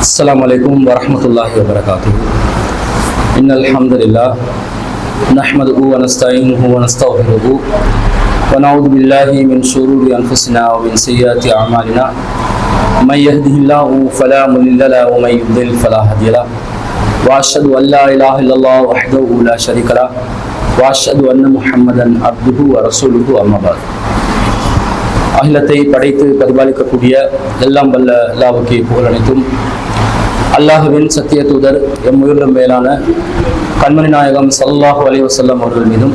السلام عليكم ورحمة الله وبركاته. إن الحمد لله نحمده ونستعينه ونستغفره ونعوذ بالله من شرور أنفسنا ومن سيئات أعمالنا. من يهده الله فلا مضل له ومن يضلل فلا هادي له. وأشهد أن لا إله إلا الله وحده لا شريك له وأشهد أن محمدا عبده ورسوله. أما بعد. அகிலத்தை படைத்து பரிபாலிக்கக்கூடிய எல்லாம் வல்ல அல்லாஹ்வுக்கே புகழ் அனைத்தும். அல்லாஹ்வின் சத்திய தூதர் எம்முயிரிலும் மேலான கண்மணி நாயகம் ஸல்லல்லாஹு அலைஹி வஸல்லம் அவர்கள் மீதும்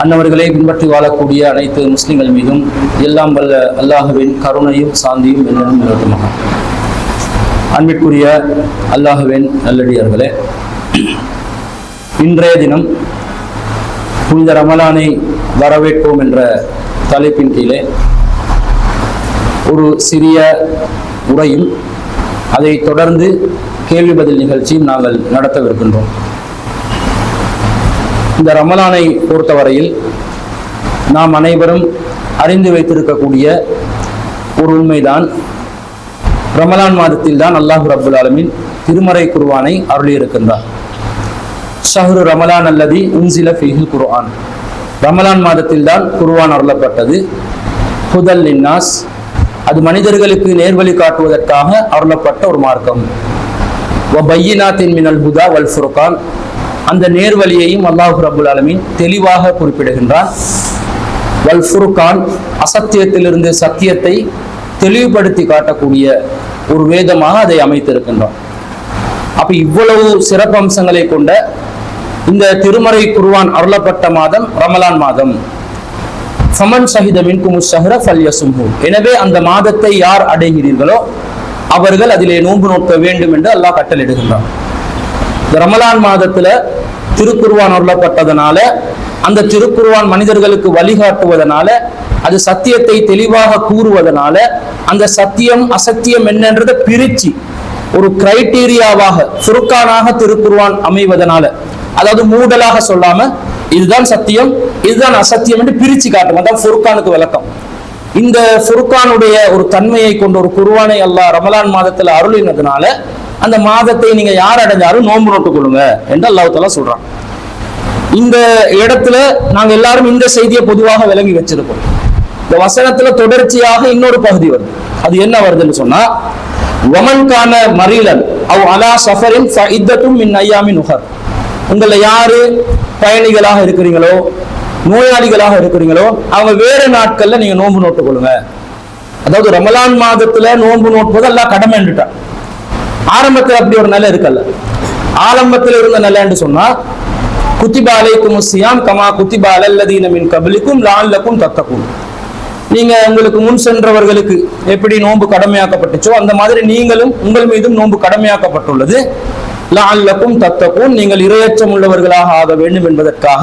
அன்னவர்களை பின்பற்றி வாழக்கூடிய அனைத்து முஸ்லிம்கள் மீதும் எல்லாம் வல்ல அல்லாஹ்வின் கருணையும் சாந்தியும் என்னும் நிலவட்டுமாக. அன்பிற்குரிய அல்லாஹ்வின் நல்லடியார்களே, இன்றைய தினம் புனித ரமலானை வரவேற்போம் என்ற தலைப்பின் கீழே ஒரு சிறிய உரையும் அதை தொடர்ந்து கேள்வி பதில் நிகழ்ச்சியும் நாங்கள் நடத்தவிருக்கின்றோம். இந்த ரமலானை பொறுத்தவரையில் நாம் அனைவரும் அறிந்து வைத்திருக்கக்கூடிய ஒரு உண்மைதான், ரமலான் மாதத்தில் தான் அல்லாஹ் ரப்புல் ஆலமீன் திருமறை குர்ஆனை அருளியிருக்கின்றார். ஷஹ்ரு ரமலான் அல்லதி உன்சில ஃபீஹில் குர்ஆன். ரமலான் மாதத்தில் தான் குர்ஆன் அருளப்பட்டது. ஹுதல் லின்னாஸ், அது மனிதர்களுக்கு நேர்வழி காட்டுவதற்காக அருளப்பட்ட ஒரு மார்க்கம். வபையினாத்தின் மினல் ஹுதா வல் ஃபுர்கான், அந்த நேர்வழியையும் அல்லாஹ் ரப்புல் ஆலமீன் தெளிவாக குறிப்பிடுகின்றான். வல் ஃபுர்கான், அசத்தியத்திலிருந்து சத்தியத்தை தெளிவுபடுத்தி காட்டக்கூடிய ஒரு வேதமாக அதை அமைத்திருக்கின்றான். அப்ப இவ்வளவு சிறப்பம்சங்களை கொண்ட இந்த திருமறை குர்ஆன் அருளப்பட்ட மாதம் ரமலான் மாதம். ஃபமன் ஷஹித மின்கும் ஷஹ்ர ஃபல்யசும்ஹு, எனவே அந்த மாதத்தை யார் அடைகிறீர்களோ அவர்கள் அதிலே நோன்பு நோக்க வேண்டும் என்று அல்லாஹ் கட்டளையிடுகின்றான். இந்த ரமலான் மாதத்துல திருக்குர்ஆன் அருளப்பட்டதனால, அந்த திருக்குர்ஆன் மனிதர்களுக்கு வழிகாட்டுவதனால, அது சத்தியத்தை தெளிவாக கூறுவதனால, அந்த சத்தியம் அசத்தியம் என்னன்றதை பிரிச்சு ஒரு கிரைட்டீரியாவாக ஃபுர்கானாக திருக்குர்ஆன் அமைவதனால, அதாவது மூடலாக சொல்லாம இதுதான் சத்தியம் இதுதான் அசத்தியம் என்று பிரிச்சு காட்டும். அதான் ஃபுர்கானுக்கு விளக்கம். இந்த ஃபுர்கானுடைய ஒரு தன்மையை கொண்ட ஒரு குர்ஆனை அல்லாஹ் ரமலான் மாதத்துல அருளினதுனால, அந்த மாதத்தை நீங்க யார் அடைஞ்சாலும் நோன்பு நோட்டுக் கொள்ளுங்க என்று அல்லாஹ் தஆலா சொல்றான். இந்த இடத்துல நாங்க எல்லாரும் இந்த செய்தியை பொதுவாக விளங்கி வச்சிருக்கோம். இந்த வசனத்துல தொடர்ச்சியாக இன்னொரு பகுதி வருது. அது என்ன வருதுன்னு சொன்னா, வமன் கான மரீலன் அவ் அலா சஃபரின் ஃபஇத்தத்தும் மின் அய்யாமின் உஹர். உங்களை யாரு பயணிகளாக இருக்கிறீங்களோ, நோயாளிகளாக இருக்கிறீங்களோ, அவங்க வேறு நாட்கள்ல நீங்க நோன்பு நோட்டுக் கொள்ளுங்க. அதாவது ரமலான் மாதத்துல நோன்பு நோட்பது எல்லாம் கடமைன்னுட்டான். ஆரம்பத்தில் அப்படி ஒரு நிலை இருக்கல்ல. ஆரம்பத்தில் இருந்த நிலைன்னு சொன்னா, குத்திபா அலைக்கும் ஸியாம் கமா குத்திபா அலல்லதீன மின் கப்லிக்கும் லஅல்லக்கும் தத்தகூன். நீங்க உங்களுக்கு முன் சென்றவர்களுக்கு எப்படி நோன்பு கடமையாக்கப்பட்டுச்சோ அந்த மாதிரி நீங்களும் உங்கள் மீதும் நோன்பு கடமையாக்கப்பட்டுள்ளது. லஅல்லக்கும் தத்தகூன், நீங்கள் இரையச்சம் உள்ளவர்களாக ஆக வேண்டும் என்பதற்காக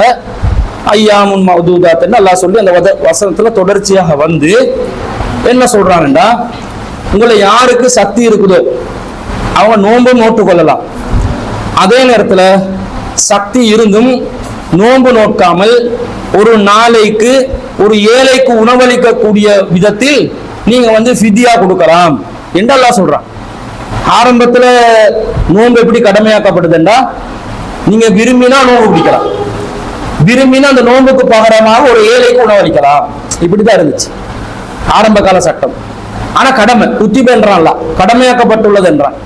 ஐயாமுன் மஅதூதாத் என்று அல்லாஹ் சொல்லி அந்த வசனத்துல தொடர்ச்சியாக வந்து என்ன சொல்றாங்கன்னா, உங்களை யாருக்கு சக்தி இருக்குதோ அவங்க நோன்பு நோட்டு கொள்ளலாம். அதே நேரத்துல சக்தி இருந்தும் நோன்பு நோக்காமல் ஒரு நாளைக்கு ஒரு ஏழைக்கு உணவளிக்கக்கூடிய விதத்தில் நீங்க ஃபிதியா கொடுக்கலாம் என்று அல்லாஹ் சொல்றான். ஆரம்பத்துல நோன்பு எப்படி கடமையாக்கப்படுதுண்டா, நீங்க விரும்பினா நோன்பு பிடிக்கலாம், விரும்பினா அந்த நோன்புக்கு பகரமாக ஒரு ஏழைக்கு உணவளிக்கலாம். இப்படிதான் இருந்துச்சு ஆரம்ப கால சட்டம். ஆனா கடமை குத்திப என்றான்ல, கடமையாக்கப்பட்டுள்ளது என்றான்.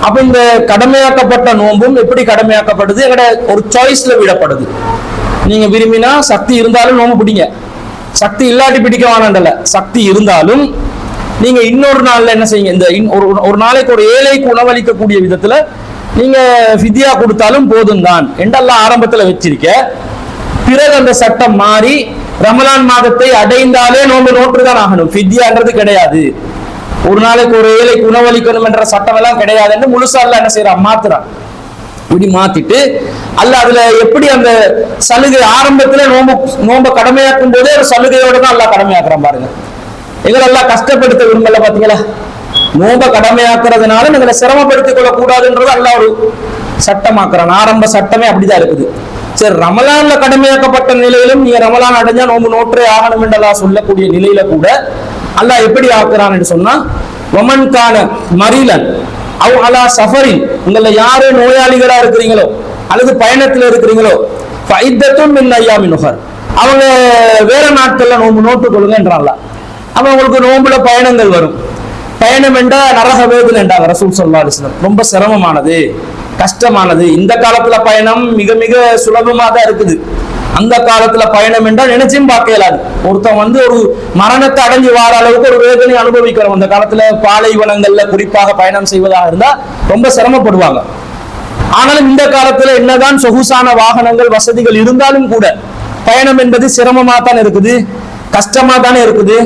அப்ப இந்த கடமையாக்கப்பட்ட நோன்பும் எப்படி கடமையாக்கப்படுது, எங்கட ஒரு சாய்ஸ்ல விடப்படுது. நீங்க விரும்பினா சக்தி இருந்தாலும் நோன்பு பிடிங்க, சக்தி இல்லாட்டி பிடிக்க வேணாண்டல, சக்தி இருந்தாலும் நீங்க இன்னொரு நாள்ல என்ன செய்யுங்க, இந்த ஒரு நாளைக்கு ஒரு ஏழைக்கு உணவளிக்கக்கூடிய விதத்துல நீங்க ஃபிதியா கொடுத்தாலும் போதும் தான் என்றெல்லாம் ஆரம்பத்துல வச்சிருக்க. பிறகு அந்த சட்டம் மாறி ரமலான் மாதத்தை அடைந்தாலே நோன்பு நோற்றுதான் ஆகணும், ஃபிதியான்றது கிடையாது. ஒரு நாளைக்கு ஒரு ஏழைக்கு உணவளிக்கணும் என்ற சட்டம் எல்லாம் கிடையாது என்று முழுசா அல்லாஹ் என்ன செய்யறான், மாத்துறான். இப்படி மாத்திட்டு அல்லாஹ் அதுல எப்படி அந்த சலுகை ஆரம்பத்துல நோன்பை கடமையாக்கும் போதே ஒரு சலுகையோட தான் அல்லாஹ் கடமையாக்குறான். பாருங்க, எங்களை எல்லாம் கஷ்டப்படுத்த விரும்பல, பாத்தீங்களா? நோன்பை கடமையாக்குறதுனால எங்களை சிரமப்படுத்திக் கொள்ள கூடாதுன்றது அல்லாஹ் ஒரு சட்டமாக்குறான். ஆரம்ப சட்டமே அப்படிதான் இருக்குது. சரி, ரமலான்ல கடமையாக்கப்பட்ட நிலையிலும் நீங்க ரமலான் அடைஞ்சா நோன்பு நோற்றே ஆகணும் என்று அல்லாஹ் சொல்லக்கூடிய நிலையில கூட அல்லாஹ் எப்படி ஆக்குறான் என்று சொன்னா, வமன் கான மரீலன், அவ் அலா சஃபரின், உங்கள யாரு நோயாளிகளா இருக்கிறீங்களோ அல்லது பயணத்தில் இருக்கிறீங்களோ, ஃபைத்தத்தும் மின் அய்யாமின் உஹர், அவங்க வேற நாட்கள்ல நோன்பு நோட்டுக் கொள்ளுங்கன்றாங்க. அப்ப உங்களுக்கு நோன்புல பயணங்கள் வரும். பயணம் என்றா நரக வேதனை என்றாங்க ரசூல் ஸல்லல்லாஹு அலைஹி வஸல்லம். ரொம்ப சிரமமானது, கஷ்டமானது. இந்த காலத்துல பயணம் மிக மிக சுலபமா தான் இருக்குது. அந்த காலத்துல பயணம் என்றால் நினைச்சும் பார்க்க இயலாது. ஒருத்தன் ஒரு மரணத்தை அடைஞ்சு வார அளவுக்கு ஒரு வேதனை அனுபவிக்கிறோம். அந்த காலத்துல பாலைவனங்கள்ல குறிப்பாக பயணம் செய்வதாக இருந்தா ரொம்ப சிரமப்படுவாங்க. ஆனாலும் இந்த காலத்துல என்னதான் சொகுசான வாகனங்கள் வசதிகள் இருந்தாலும் கூட பயணம் என்பது சிரமமா தான் இருக்குது, கஷ்டமா தானே இருக்குது.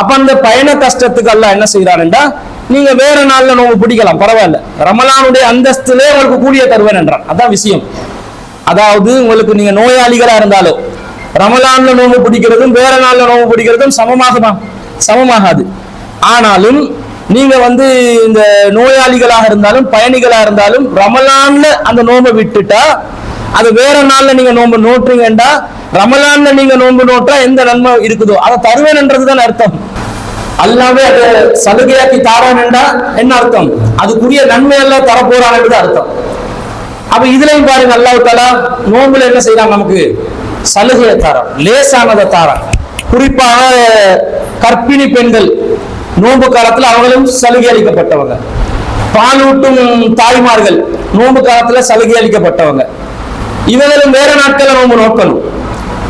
அப்ப அந்த பயண கஷ்டத்துக்கு அல்லாஹ் என்ன செய்யறான்டா, நீங்க வேற நாள்ல நோம்பு பிடிக்கலாம், பரவாயில்ல, ரமலானுடைய அந்தஸ்திலே உங்களுக்கு கூலிய தருவேன் என்றான். அதான் விஷயம். அதாவது உங்களுக்கு நீங்க நோயாளிகளா இருந்தாலும் ரமலான்ல நோம்பு பிடிக்கிறதும் வேற நாள்ல நோம்பு பிடிக்கிறதும் சமமாகாது. ஆனாலும் நீங்க இந்த நோயாளிகளாக இருந்தாலும் பயணிகளா இருந்தாலும் ரமலான்ல அந்த நோம்பை விட்டுட்டா அது வேற நாள்ல நீங்க நோம்பு நோட்டுறீங்கடா, ரமலான்ல நீங்க நோன்பு நோட்டா எந்த நன்மை இருக்குதோ அதை தருவேன்ன்றதுதான் அர்த்தம். அல்லாவே அதை சலுகையாக்கி தாரான்டா என்ன அர்த்தம், அதுக்குரிய நன்மை எல்லாம் தரப்போறான்னு அர்த்தம். அப்ப இதுலயும் பாருங்க, அல்லாஹ் தஆலா நோம்புல என்ன செய்யறாங்க, நமக்கு சலுகையை தாரான், லேசானதை தாரான். குறிப்பாக கர்ப்பிணி பெண்கள் நோன்பு காலத்துல அவங்களும் சலுகை அளிக்கப்பட்டவங்க. பாலூட்டும் தாய்மார்கள் நோன்பு காலத்துல சலுகை அளிக்கப்பட்டவங்க. இவங்களும் வேற நாட்களை நோன்பு நோக்கணும்,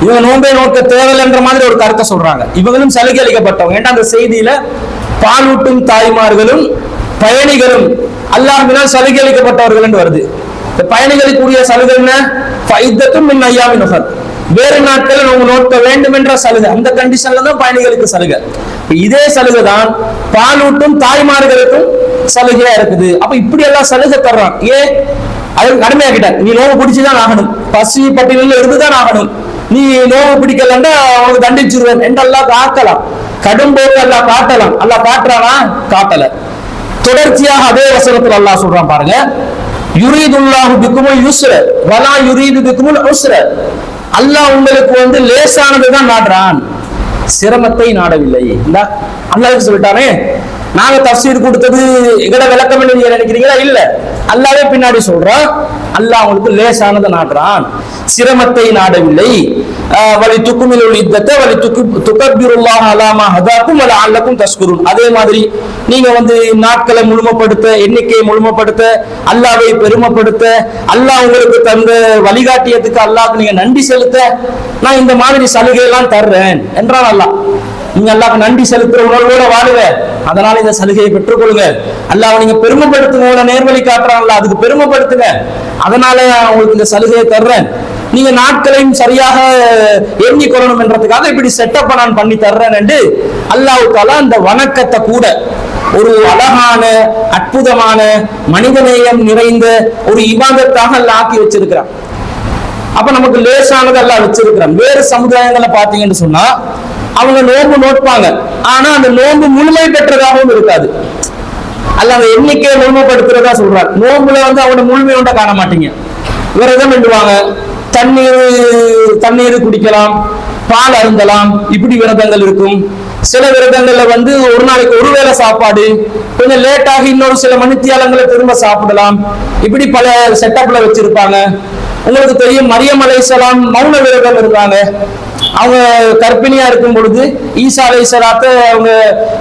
இவங்க நோன்பை நோக்க தேவையில்லை என்ற மாதிரி ஒரு கருத்தை சொல்றாங்க. இவங்களும் சலுகை அளிக்கப்பட்டவங்க. ஏன்னா அந்த செய்தியில பாலூட்டும் தாய்மார்களும் பயணிகளும் அல்லாஹ்வினால் சலுகை அளிக்கப்பட்டவர்கள் என்று வருது. இந்த பயணிகளுக்குரிய சலுகை என்ன, ஃபைத்தத்தும் மின் அய்யாமின் உஹர், வேறு நாட்களில் நோன்பு நோக்க வேண்டும் என்ற சலுகை. அந்த கண்டிஷன்ல தான் பயணிகளுக்கு சலுகை. இதே சலுகை தான் பாலூட்டும் தாய்மார்களுக்கும் சலுகையா இருக்குது. அப்ப இப்படி எல்லாம் சலுகை தர்றான். ஏன், அது கடமையாக்கிட்டான். நீ நோவு பிடிச்சுதான் ஆகணும், பசி பட்டியலில் இருந்துதான் ஆகணும், நீ நோவு பிடிக்கலன்னா அவனுக்கு தண்டிச்சிருவேன் என்றெல்லாம் ஆக்கலாம். கடும் போக்கு எல்லாம் காட்டலாம். அல்லாஹ் காட்டுறானா, காட்டல. தொடர்ச்சியாக அதே வசனத்தில் அல்லாஹ் சொல்றான் பாருங்க, யுரீதுல்லாஹு பிக்குமுல் யுஸ்ர வலா யுரீது பிக்குமுல் உஸ்ர, அல்லாஹ் உங்களுக்கு லேசானதுதான் நாடுறான், சிரமத்தை நாடவில்லை. அல்லாஹ் சொல்லிட்டானே, நாங்க தஃசீர் கொடுத்தது எங்கட விளக்கம் என்ன நினைக்கிறீங்களா? இல்ல, அல்லாஹ்வே பின்னாடி சொல்றான், அல்லாஹ் உங்களுக்கு லேசானதை நாடுறான், சிரமத்தை நாடவில்லை. வலி துக்குமிலுல் இத்தத்தை வலி துகப்பிருல்லாஹ் அலா மா ஹதாக்கும் வல அல்லக்கும் தஷ்குரூன். அதே மாதிரி நீங்க நாட்களை முழுமைப்படுத்த, எண்ணிக்கையை முழுமைப்படுத்த, அல்லாஹ்வை பெருமைப்படுத்த, அல்லாஹ் உங்களுக்கு தந்த வழிகாட்டியத்துக்கு அல்லாஹ்க்கு நீங்க நன்றி செலுத்த நான் இந்த மாதிரி சலுகை எல்லாம் தர்றேன் என்றான் அல்லாஹ். நீங்க அல்லாஹ்க்கு நன்றி செலுத்துற உணர்வோட வாழுவ, அதனால இந்த சலுகையை பெற்றுக்கொள்ளுங்க. அல்லாஹ் நீங்க பெருமைப்படுத்துங்க, நேர்வழி காட்டுறாங்கல்ல, அதுக்கு பெருமைப்படுத்துங்க, அதனால உங்களுக்கு இந்த சலுகையை தர்றேன். நீங்க நாட்களையும் சரியாக எண்ணிக்கொள்ளணும் என்றதுக்காக இப்படி செட்டப் நான் பண்ணி தர்றேன் என்று அல்லாஹ் தஆலா அந்த வணக்கத்தை கூட ஒரு அழகான அற்புதமான மனிதநேயம் நிறைந்த ஒரு இபாதத்தாக அல்லாஹ் ஆக்கி வச்சிருக்கிறான். அப்ப நமக்கு லேசானது அல்லாஹ் வச்சிருக்கிறான். வேறு சமுதாயங்களை பார்த்தீங்கன்னு சொன்னா அவங்க நோன்பு நோட்பாங்க, ஆனா அந்த நோன்பு முழுமை பெற்றதாகவும் இருக்காது. அல்ல அந்த எண்ணிக்கையை முழுமைப்படுத்துறதா சொல்றாங்க. நோன்புல அவனோட முழுமை ஒன்றை காண மாட்டீங்க. விரதம் பண்ணுவாங்க, தண்ணீர் குடிக்கலாம், பால் அருந்தலாம், இப்படி விரதங்கள் இருக்கும். சில விரதங்கள்ல ஒரு நாளைக்கு ஒரு வேளை சாப்பாடு, கொஞ்சம் லேட்டாகி இன்னொரு சில மணித்தியாலங்களை திரும்ப சாப்பிடலாம், இப்படி பல செட்டப்ல வச்சிருப்பாங்க. உங்களுக்கு தெரியும், மரியம் அலைஹிஸ்ஸலாம் மௌன விரதம் இருந்தாங்க. அவங்க கர்ப்பிணியா இருக்கும் பொழுது ஈசா அலைஹிஸ்ஸலாத்தை அவங்க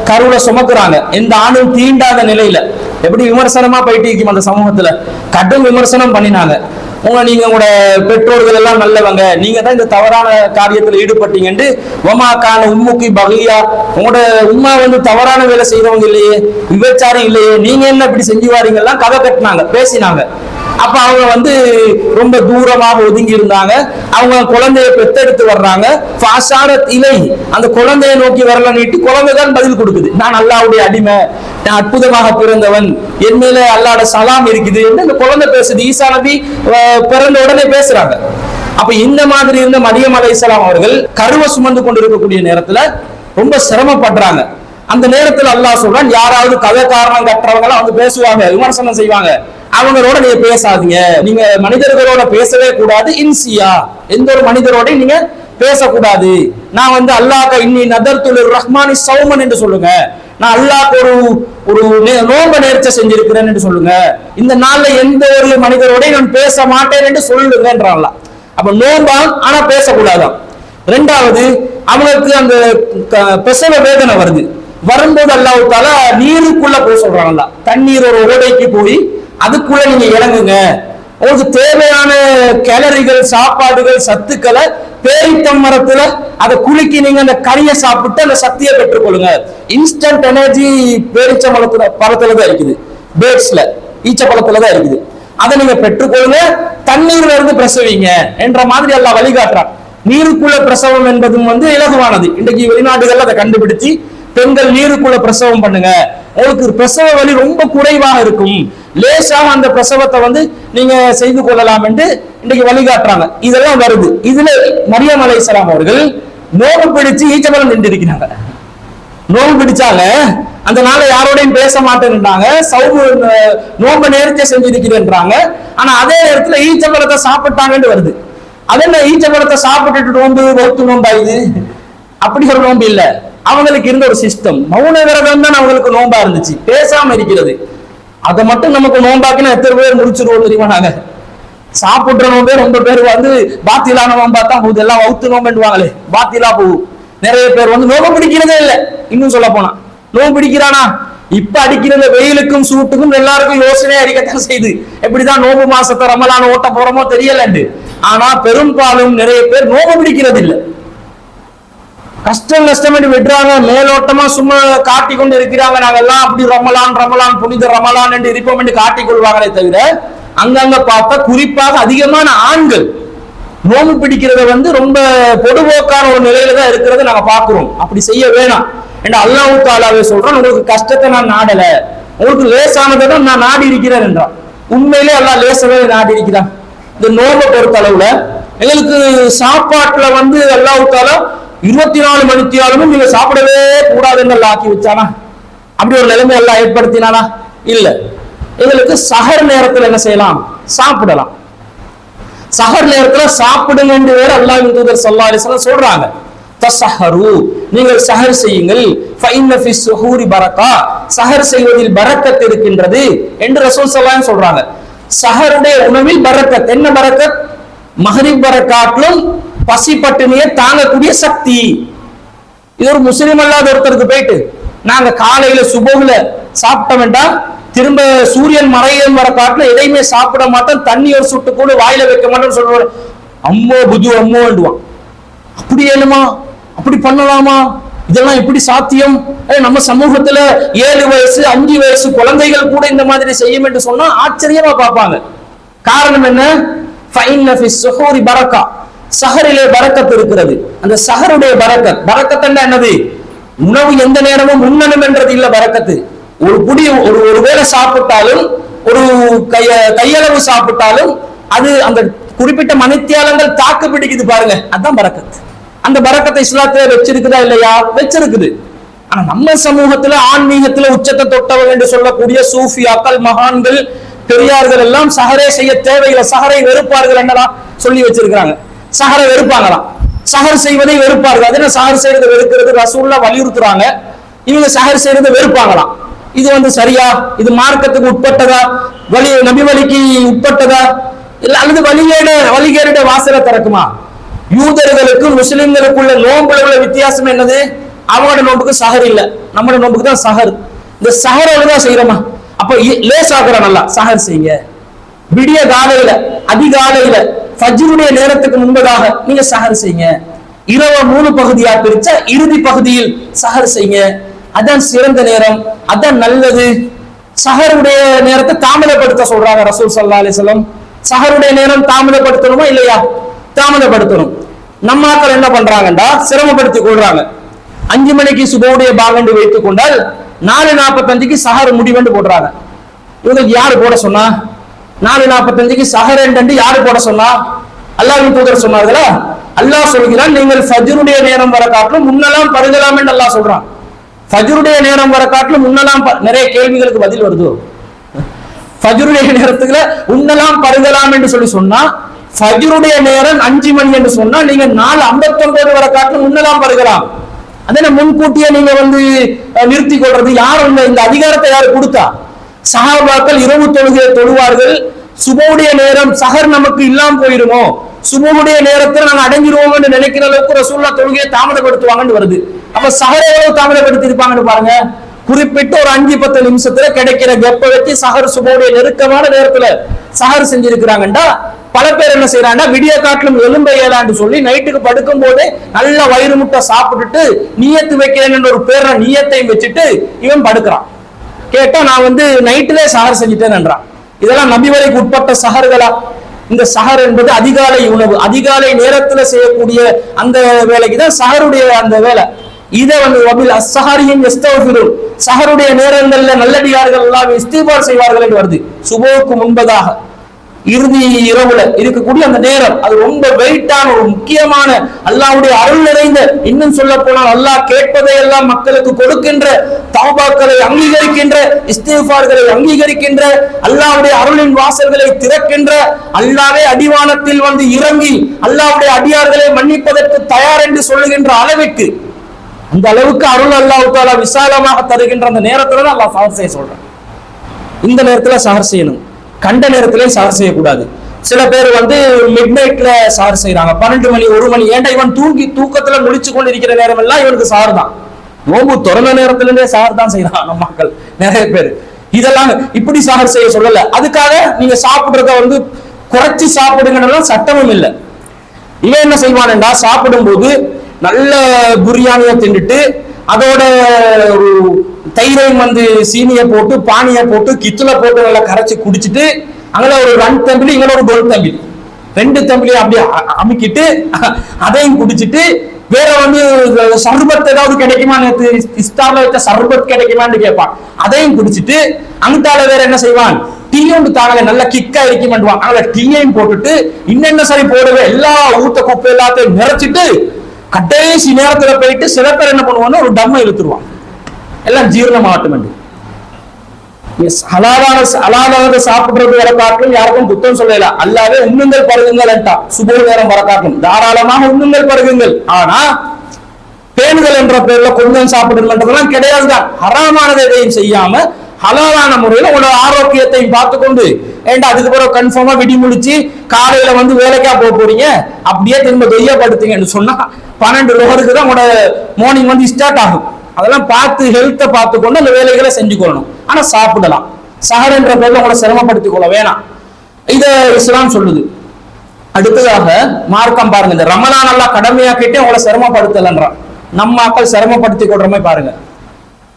கருவுல சுமக்குறாங்க, எந்த ஆணும் தீண்டாத நிலையில. எப்படி விமர்சனமா போயிட்டு இருக்கும் அந்த சமூகத்துல, கடும் விமர்சனம் பண்ணினாங்க. நீங்க உங்களோட பெற்றோர்கள் எல்லாம் நல்லவங்க, நீங்க தான் இந்த தவறான காரியத்துல ஈடுபட்டீங்கன்னு. ஒமாக்கான உம்முக்கு பகியா, உங்களோட உம்மா தவறான வேலை செய்யறவங்க இல்லையே, விபச்சாரம் இல்லையே, நீங்க என்ன இப்படி செஞ்சு வாரீங்கலாம் கதை கட்டினாங்க, பேசினாங்க. அப்ப அவங்க ரொம்ப தூரமாக ஒதுங்கி இருந்தாங்க. அவங்க குழந்தைய பெத்தெடுத்து வர்றாங்க. இலை அந்த குழந்தைய நோக்கி வரல நீட்டு குழந்தை தான் பதில் கொடுக்குது, நான் அல்லாஹ்வுடைய அடிமை, நான் அற்புதமாக பிறந்தவன், என் மேல அல்லாஹ்வோட சலாம் இருக்குது என்று அந்த குழந்தை பேசுது. ஈசா நபி பிறந்த உடனே பேசுறாங்க. அப்ப இந்த மாதிரி இருந்த மரியம் அலைஹிஸ்ஸலாம் அவர்கள் கருவை சுமந்து கொண்டிருக்கக்கூடிய நேரத்துல ரொம்ப சிரமப்படுறாங்க. அந்த நேரத்தில் அல்லாஹ் சொல்றான், யாராவது கதை காரணம் கட்டுறவங்க எல்லாம் பேசுவாங்க, விமர்சனம் செய்வாங்க, அவங்களோட நீங்க பேசாதீங்க, நீங்க மனிதர்களோட பேசவே கூடாது. இன்சியா, எந்த ஒரு மனிதரோட நீங்க பேசக்கூடாது. நான் அல்லாஹ் இன்னி நதர்துல் ரஹ்மானி சௌமன் என்று சொல்லுங்க, நான் அல்லாஹ்க்கு ஒரு நோன்ப நேர்ச்சை செஞ்சிருக்கிறேன்னு சொல்லுங்க. இந்த நாள்ல எந்த ஒரு மனிதரோட நான் பேச மாட்டேன் என்று சொல்லுங்கன்றான்ல. அப்ப நோன்பா ஆனா பேசக்கூடாதான். ரெண்டாவது, அவங்களுக்கு அந்த பிரசவ வேதனை வரும்போது அல்லாஹ் தஆலா நீருக்குள்ள போக சொல்றாங்கல்ல. தண்ணீர் ஒரு ஓடைக்கு போய் அதுக்குள்ள நீங்க இறங்குங்க. உங்களுக்கு தேவையான கேலரிகள், சாப்பாடுகள், சத்துக்களை பேரித்தம் மரத்துல அதை குலுக்கி நீங்க அந்த கறியை சாப்பிட்டு அந்த சக்தியை பெற்றுக்கொள்ளுங்க. இன்ஸ்டன்ட் எனர்ஜி பேரிச்ச பழத்துல தான் இருக்குது, பேர்ட்ஸ்ல ஈச்ச பழத்துல தான் இருக்குது. அதை நீங்க பெற்றுக்கொள்ளுங்க, தண்ணீர்ல இருந்து பிரசவிங்க என்ற மாதிரி எல்லாம் வழிகாட்டுறான். நீருக்குள்ள பிரசவம் என்பதும் இலகுவானது. இன்றைக்கு வெளிநாடுகள்ல அதை கண்டுபிடிச்சு பெண்கள் நீருக்குள்ள பிரசவம் பண்ணுங்க, உங்களுக்கு பிரசவ வலி ரொம்ப குறைவாக இருக்கும், லேசாக அந்த பிரசவத்தை நீங்க செய்து கொள்ளலாம் என்று இன்றைக்கு வழிகாட்டுறாங்க. இதெல்லாம் வருது. இதுல மரியம் அலைஹிஸ்ஸலாம் அவர்கள் நோம்பு பிடிச்சு ஈச்சபழம் நின்று இருக்கிறாங்க. நோம்பு பிடிச்சாங்க, அந்த நாளை யாரோடையும் பேச மாட்டேன்றாங்க, நோம்பு நேர்ச்சை செஞ்சிருக்கிறேன்றாங்க. ஆனா அதே நேரத்துல ஈச்சபழத்தை சாப்பிட்டாங்கன்னு வருது. அது என்ன, ஈச்சபழத்தை சாப்பிட்டுட்டு நோம்பு வகுத்து நோம்பாயுது? அப்படி ஒரு நோம்பு இல்ல. அவங்களுக்கு இருந்த ஒரு சிஸ்டம், மௌன விரதம் தான் அவங்களுக்கு நோம்பா இருந்துச்சு, பேசாம இருக்கிறது. அதை மட்டும் நமக்கு நோம்பாக்கினா எத்தனை பேர் முடிச்சிருவோம் தெரியுமா? நாங்க சாப்பிடுற நோம்பே ரொம்ப பேர் பாத்திலான நோம்பா தான் போகுது, எல்லாம் வகுத்து நோம்புவாங்களே பாத்திலா போகும். நிறைய பேர் நோம்பு பிடிக்கிறதே இல்லை. இன்னும் சொல்ல போனா நோம்பு பிடிக்கிறானா, இப்ப அடிக்கிறது வெயிலுக்கும் சூட்டுக்கும் எல்லாருக்கும் யோசனையா அடிக்கத்தான் செய்து, எப்படிதான் நோம்பு மாசத்தை ரமலான ஓட்ட போறோமோ தெரியலண்டு. ஆனா பெரும்பாலும் நிறைய பேர் நோம்பு பிடிக்கிறது இல்லை. கஷ்டம் என்று விடுறாங்க, மேலோட்டமா சும்மா காட்டி கொண்டு இருக்கிறாங்க. நாங்க எல்லாம் அப்படி ரமலான் புனித ரமலான் என்று இருப்போம் என்று காட்டிக் கொள்வாங்களே தவிர, அங்கங்க பார்த்தா குறிப்பாக அதிகமான ஆண்கள் நோம்பு பிடிக்கிறத ரொம்ப பொதுபோக்கான ஒரு நிலையில தான் இருக்கிறத நாங்க பாக்குறோம். அப்படி செய்ய வேணாம் என்று அல்லாஹ் தஆலாவே சொல்றான். உங்களுக்கு கஷ்டத்தை நான் நாடல, உங்களுக்கு லேசானதை தான் நான் நாடி இருக்கிறேன் என்றான். உண்மையிலே அல்லாஹ் லேசானதை நாடி இருக்கிறான். இந்த நோம்பை பொறுத்த அளவுல எங்களுக்கு சாப்பாட்டுல அல்லாஹ் தஆலா 24 மணித்தியாலும் நீங்க சாப்பிடவே கூடாதுன்னு ஆக்கி வச்சானா? அப்படி ஒரு நிலைமை எல்லாம் ஏற்படுத்தினானா? இல்ல. எங்களுக்கு சஹர் நேரத்தில் என்ன செய்யலாம்? சாப்பிடலாம். சஹர் நேரத்துல சாப்பிடுங்க என்று வேற அல்லாஹ்வின் தூதர் ஸல்லல்லாஹு அலைஹி வஸல்லம் சொல்றாங்க. தஸஹரு, நீங்கள் சஹர் செய்யுங்கள். ஃபஇன்ன ஃபிஸ் ஸுஹூரி பரக்கா, சஹர் செய்வதில் பரக்கத் இருக்கின்றது என்று ரசூல் ஸல்லல்லாஹு அலைஹி வஸல்லம் சொல்றாங்க. சஹருடைய உணவில் பரக்கத். என்ன பரக்கத்? மஹ்ரிப் பரக்காட்டிலும் பசி பட்டினியை தாங்கக்கூடிய சக்தி. இது ஒரு முஸ்லிம் அல்லாத ஒருத்தருக்கு போயிட்டு நாங்க காலையில சுபகுல சாப்பிட்டோம் வேண்டாம், திரும்ப சூரியன் மறையும் வர காட்டுல எதையுமே சாப்பிட மாட்டோம், தண்ணி ஒரு சுட்டு கூட வாயில வைக்க மாட்டோம்னு சொல்லுவாரு. அம்மோ புது அம்மோண்டுவான். அப்படி ஏழுமா, அப்படி பண்ணலாமா, இதெல்லாம் எப்படி சாத்தியம்? நம்ம சமூகத்துல 7 வயசு 5 வயசு குழந்தைகள் கூட இந்த மாதிரி செய்யும் என்று சொன்னா ஆச்சரியமா பார்ப்பாங்க. காரணம் என்ன? ஃபஇன்ன ஃபிஸ் ஸுஹூரி பரக்கா, சஹரிலே பரக்கத் இருக்கிறது. அந்த சஹருடைய பரக்கத் என்னது? உணவு எந்த நேரமும் உண்ணணும் என்றது இல்ல பரக்கத்து. ஒரு குடி ஒரு வேளை சாப்பிட்டாலும், ஒரு கையளவு சாப்பிட்டாலும் அது அந்த குறிப்பிட்ட மணித்தியாலங்கள் தாக்கு பிடிக்குது பாருங்க, அதுதான் பரக்கத். அந்த பரக்கத்தை இஸ்லாத்துல வச்சிருக்குதா இல்லையா? வச்சிருக்குது. ஆனா நம்ம சமூகத்துல ஆன்மீகத்துல உச்சத்தை தொட்டவங்க என்று சொல்லக்கூடிய சூஃபியாக்கள், மகான்கள், பெரியார்கள் எல்லாம் சஹரே செய்ய தேவையில்லை, சஹரை வெறுப்பார்கள் என்னலாம் சொல்லி வச்சிருக்கிறாங்க. சஹரை வெறுப்பாங்களாம், சஹர் செய்வதை வெறுப்பார்கள். அது என்ன சஹர் செய்யறதை வெறுக்கிறது? ரசூலுல்லாஹ் வலியுறுத்துறாங்க, இவங்க சஹர் செய்யறதை வெறுப்பாங்களாம். இது சரியா? இது மார்க்கத்துக்கு உட்பட்டதா? நபி வழிக்கு உட்பட்டதா? இல்ல அல்லது வழிகேட வாசலை திறக்குமா? யூதர்களுக்கும் முஸ்லிம்களுக்குள்ள நோன்புல உள்ள வித்தியாசம் என்னது? அவங்களோட நோன்புக்கு சஹர் இல்ல, நம்மளோட நோன்புக்கு தான் சஹர். இந்த சஹர் தான் செய்யறோமா? அப்ப லேசாக்குறோம், நல்லா சஹர் செய்யுங்க. விடிய காலையில, அதிகாலையில, ஃபஜ்ருடைய நேரத்துக்கு முன்பதாக நீங்க சஹர் செய்யுங்க. இரவு 3 பகுதியா பிரிச்ச இறுதி பகுதியில் சஹர் செய்யுங்க. அதான் சிறந்த நேரம், அதான் நல்லது. சஹருடைய நேரத்தை தாமதப்படுத்த சொல்றாங்க ரசூல் ஸல்லல்லாஹு அலைஹி வஸல்லம். சஹருடைய நேரம் தாமதப்படுத்தணுமா இல்லையா? தாமதப்படுத்தணும். நம்ம ஆட்கள் என்ன பண்றாங்கடா, சிரமப்படுத்தி கொள்றாங்க. 5 மணிக்கு சுபவுடைய பாகண்டு வைத்துக் கொண்டால் 4:45க்கு சஹர் முடிவென்று போடுறாங்க. இவங்களுக்கு யாரு போட சொன்னா? 4:45க்கு சஹர் என்று யாரு போட சொன்னா? அல்லாஹ்வின் தூதர் சொன்னார்களா? அல்லாஹ் சொல்கிறான், நீங்கள் ஃபஜ்ருடைய நேரம் வர காட்டிலும் முன்னலாம் பருகலாம் என்று அல்லாஹ் சொல்றான். ஃபஜ்ருடைய நேரம் வர காட்டிலும் முன்னலாம். நிறைய கேள்விகளுக்கு பதில் வருது. ஃபஜ்ருடைய நேரத்துக்குள்ள உன்னலாம் பருகலாம் என்று சொன்னா, ஃபஜ்ருடைய நேரம் 5 மணி என்று சொன்னா நீங்க 4:59 வர காட்டிலும் முன்னலாம் பருகலாம். அதனை முன்கூட்டியே நீங்க நிறுத்தி கொள்றது யார்? இந்த அதிகாரத்தை யார் கொடுத்தா? சஹாபாக்கள் இரவு தொழுகையை தொழுவார்கள். சுபவுடைய நேரம் சஹர் நமக்கு இல்லாம போயிருமோ, சுபவுடைய நேரத்தில் நாங்க அடைஞ்சிருவோம்னு நினைக்கிற அளவுக்கு ரசூலுல்லாஹ் தொழுகையை தாமதப்படுத்துவாங்கன்னு வருது. அப்ப சஹர் எவ்வளவு தாமதப்படுத்தி இருப்பாங்கன்னு பாருங்க. குறிப்பிட்ட ஒரு 5-10 நிமிஷத்துல கிடைக்கிற கெப்ப வச்சு சஹர் சுபவுடைய நெருக்கமான நேரத்துல சஹர் செஞ்சிருக்கிறாங்கண்டா, பல பேர் என்ன செய்யறாங்கன்னா விடிய காட்டிலும் எலும்ப ஏலான்னு சொல்லி நைட்டுக்கு படுக்கும் போதே நல்ல வயிறு முட்டை சாப்பிட்டுட்டு நியத்து வைக்கிறேன்னு ஒரு பேர நியத்தையும் வச்சுட்டு இவன் படுக்கிறான். கேட்டா நான் நைட்டிலே சஹர் செஞ்சுட்டேன்ன்றான். இதெல்லாம் நபி வரைக்கு உட்பட்ட சஹர்களா? இந்த சஹர் என்பது அதிகாலை உணவு, அதிகாலை நேரத்துல செய்யக்கூடிய அந்த வேலைக்கு தான் சஹருடைய அந்த வேலை. இதை வபில் அஸ்ஸஹரியின் யஸ்தக்ஃபிரூன், சஹருடைய நேரங்கள்ல நல்லடியார்கள் எல்லாம் இஸ்திக்பார் செய்வார்கள் என்று வருது. சுபோக்கு முன்பதாக இறுதி இரவுல இருக்கக்கூடிய அந்த நேரம், அது ரொம்ப வெயிட்டான ஒரு முக்கியமான அல்லாஹ்வுடைய அருள் நிறைந்த, இன்னும் சொல்ல போனால் அல்லாஹ் கேட்பதை எல்லாம் மக்களுக்கு கொடுக்கின்ற, தௌபாக்களை அங்கீகரிக்கின்ற, இஸ்திக்ஃபார்களை அங்கீகரிக்கின்ற, அல்லாஹ்வுடைய அருளின் வாசல்களை திறக்கின்ற, அல்லாஹ்வே அடிவானத்தில் இறங்கி அல்லாஹ்வுடைய அடியார்களை மன்னிப்பதற்கு தயார் என்று சொல்லுகின்ற அளவுக்கு, அந்த அளவுக்கு அருள் அல்லாஹ் தஆலா விசாலமாக தருகின்ற அந்த நேரத்துல தான் அல்லாஹ் சஹர் செய்ய சொல்றான். இந்த நேரத்துல சஹர் செய்யணும், கண்ட நேரத்திலே சஹர் செய்யக்கூடாது. சில பேர் மிட் நைட்ல சஹர் செய்யறாங்க, 12 மணி 1 மணி. ஏன்டா இவன் தூக்கத்துல முழிச்சு கொண்டு இருக்கிற நேரம் எல்லாம் இவனுக்கு சஹர் தான். நோம்பு திறந்த நேரத்திலே சஹர் தான் செய்யறான் நம்ம மக்கள் நிறைய பேர். இதெல்லாம் இப்படி சஹர் செய்ய சொல்லல. அதுக்காக நீங்க சாப்பிடுறத குறைச்சி சாப்பிடுங்கன்னு சட்டமும் இல்லை. இவன் என்ன செய்வான்டா, சாப்பிடும் போது நல்ல பிரியாணியை தின்னுட்டு அதோட ஒரு தயிரையும் சீனியை போட்டு பானியை போட்டு கித்துல போட்டு நல்லா கரைச்சி குடிச்சிட்டு அங்கே ஒரு 2 தம்பிலி இங்கே ஒரு 1 தம்பிலி 2 தம்பிலையும் அப்படியே அமுக்கிட்டு அதையும் குடிச்சிட்டு வேற சர்பத் ஏதாவது கிடைக்குமா, நேற்று இஸ்தார்ல வைத்த சர்பத் கிடைக்குமான்னு கேட்பான். அதையும் குடிச்சிட்டு அங்கிட்டால வேற என்ன செய்வான், டீ ஒன்று தாங்க நல்லா கிக்கா இருக்கி பண்ணுவான். அங்கே டீயையும் போட்டுட்டு இன்னென்ன சரி போடவே எல்லா ஊத்த குப்பை எல்லாத்தையும் நிறைச்சிட்டு கடைசி நேரத்துல போயிட்டு சில பேர் என்ன பண்ணுவாங்க, ஒரு டம்மை இழுத்துருவான், எல்லாம் ஜீரணமாகட்டும் என்று. ஹலாலானதை சாப்பிடுறது வர காட்டும் யாருக்கும் புத்தம் சொல்லல. அல்லாவே உண்ணுங்கள் பருகுங்கள் என்றா, சுப நேரம் வர காட்டும் தாராளமாக உண்ணுங்கள் பருகுங்கள். ஆனா பேணுதல் என்ற பேர்ல கொஞ்சம் சாப்பிடுங்கன்றதெல்லாம் கிடையாதுதான். ஹராமானதை எதையும் செய்யாம ஹலாலான முறையில உங்களோட ஆரோக்கியத்தையும் பார்த்து கொண்டு, ஏண்டா அதுக்கு பிறகு கன்ஃபார்மா விடி முடிச்சு காலையில வேலைக்கா போக போறீங்க, அப்படியே திரும்ப தொய்யப்படுத்துங்கன்னு சொன்னா 12 லோகருக்கு தான் உங்களோட மார்னிங் ஸ்டார்ட் ஆகும். அதெல்லாம் பார்த்து ஹெல்த்தை பார்த்து கொண்டு அந்த வேலைகளை செஞ்சு கொள்ளணும். ஆனா சாப்பிடலாம். சஹர் என்ற பேர்ல உங்களை சிரமப்படுத்திக் கொள்ள வேணாம், இத இஸ்லாம் சொல்லுது. அடுத்ததாக மார்க்கம் பாருங்க, இந்த ரமலான் எல்லாம் கடமையாக்கிட்டே உங்களை சிரமப்படுத்தலன்றான். நம்ம மக்கள் சிரமப்படுத்தி கொள்ற மாதிரி பாருங்க.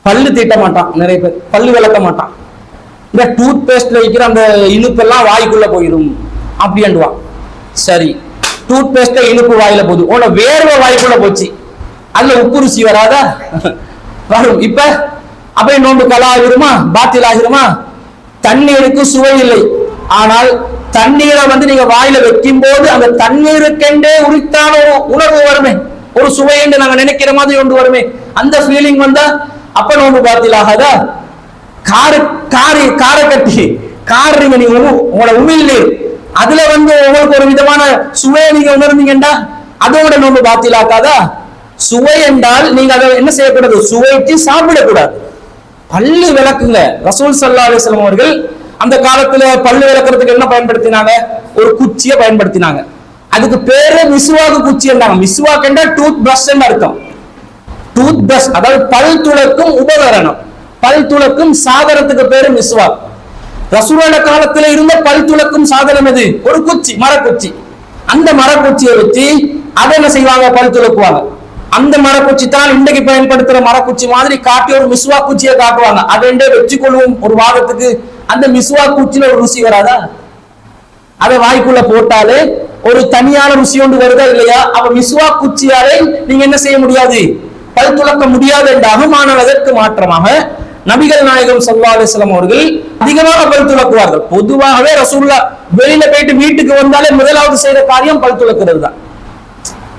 பல்லு தீட்ட மாட்டான், நிறைய பேர் பல்லு விளக்க மாட்டான். இந்த டூத் பேஸ்ட்ல வைக்கிற அந்த இனிப்பெல்லாம் வாய்க்குள்ள போயிடும் அப்படின்டுவான். சரி, டூத் பேஸ்ட்ல இனிப்பு வாயில போகுது, உன வேர்வை வாய்க்குள்ள போச்சு, அதுல உப்பு ருசி வராதா? வரும். இப்ப அப்படியே நோன்பு கலா ஆகிருமா, பாத்தில் ஆகிருமா? தண்ணீருக்கு சுவை இல்லை, ஆனால் தண்ணீரை நீங்க வாயில வைக்கும் போது அந்த தண்ணீருக்கெண்டே உரித்தான ஒரு உணர்வு வருமே, ஒரு சுவை என்று நாங்க நினைக்கிற மாதிரி ஒன்று வருமே, அந்த ஃபீலிங் வந்தா அப்ப நோன்பு பாத்தில் ஆகாதா? காரை கட்டி கார் நீங்க உங்களோட உமிழ் நீர் அதுல உங்களுக்கு ஒரு விதமான சுவையை நீங்க உணர்ந்தீங்கடா, அதோட நோன்பு பாத்தில் ஆகாதா? சுவை என்றால் நீங்க அதை என்ன செய்யக்கூடாது, சுவைச்சு சாப்பிடக்கூடாது. பல்லு விளக்குங்க. ரசூல் ஸல்லல்லாஹு அலைஹி வஸல்லம் அவர்கள் அந்த காலத்துல பல்லு விளக்குறதுக்கு என்ன பயன்படுத்தினாங்க, ஒரு குச்சியை பயன்படுத்தினாங்க. அதுக்கு பேரு மிஸ்வாக் குச்சி என்றாங்க. மிஸ்வாக் என்றால் டூத் பிரஷ் என்று அர்த்தம். டூத் பிரஷ் அதாவது பல் துளக்கும் உபகரணம், பல் துளக்கும் சாதனத்துக்கு பேரு மிஸ்வாக். ரசூலுல்லாஹ் காலத்துல இருந்த பல் துளக்கும் சாதனம் எது, ஒரு குச்சி, மரக்குச்சி. அந்த மரக்குச்சியை வச்சு அதை என்ன செய்வாங்க, பல் துளக்குவாங்க. அந்த மரக்குச்சி தான் இன்றைக்கு பயன்படுத்துற மரக்குச்சி மாதிரி காட்டி ஒரு மிஸ்வாக் குச்சியை காட்டுவாங்க. அதை வச்சு கொள்வோம் ஒரு வாதத்துக்கு. அந்த மிஸ்வாக் குச்சியில ஒரு ருசி வராதா? அதை வாய்க்குள்ள போட்டாலே ஒரு தனியான ருசி ஒன்று வருதா இல்லையா? அப்ப மிஸ்வாக் குச்சியாலே நீங்க என்ன செய்ய முடியாது, பல் துளக்க முடியாது என்றாகும். ஆனால் அதற்கு மாற்றமாக நபிகள் நாயகம் ஸல்லல்லாஹு அலைஹி வஸல்லம் அவர்கள் அதிகமாக பல் துளக்குவார்கள். பொதுவாகவே ரசூலுல்லாஹ் வெளியில போயிட்டு வீட்டுக்கு வந்தாலே முதலாவது செய்யற காரியம் பல் துளக்குறது தான்.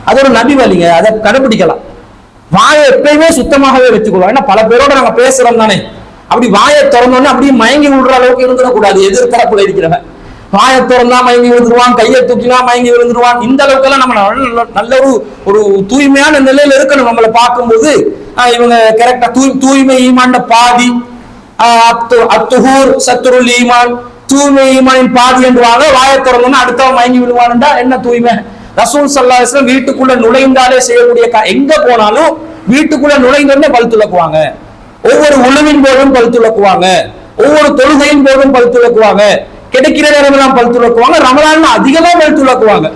அது ஒரு நபி வழிங்க, அதை கடைபிடிக்கலாம். வாயை எப்பயுமே சுத்தமாகவே வச்சுக்கொள்வோம். ஏன்னா பல பேரோட நாங்க பேசுறோம் தானே, அப்படி வாயை திறந்தோன்னே அப்படியே மயங்கி விடுற அளவுக்கு இருந்துடக்கூடாது எதிர்த்தரப்புல இருக்கிறவன். வாயை திறந்தா மயங்கி விழுந்துருவான், கையை தூக்கினா மயங்கி விழுந்துருவான். இந்த அளவுக்கு எல்லாம் நம்ம நல்ல ஒரு தூய்மையான நிலையில இருக்கணும். நம்மளை பார்க்கும்போது இவங்க கரெக்டா தூய்மை ஈமான் பாதி, அத்துஹூர் சத்ருல் ஈமான், தூய்மை ஈமானின் பாதி என்றுவாங்க. வாயை திறந்தோம்னா அடுத்தவன் மயங்கி விழுவானுண்டா என்ன தூய்மை? ரசூல் ஸல்லல்லாஹு அலைஹி வஸல்லம் வீட்டுக்குள்ள நுழைந்தாலே செய்யக்கூடிய எங்க போனாலும் வீட்டுக்குள்ள நுழைந்தோடனே பல் துலக்குவாங்க. ஒவ்வொரு உணவின் போதும் பல் துலக்குவாங்க, ஒவ்வொரு தொழுகையின் போதும் பல் துலக்குவாங்க, கிடைக்கிற நேரமெல்லாம் பல் துலக்குவாங்க. ரமலான் அதிகமா பல் துலக்குவாங்க.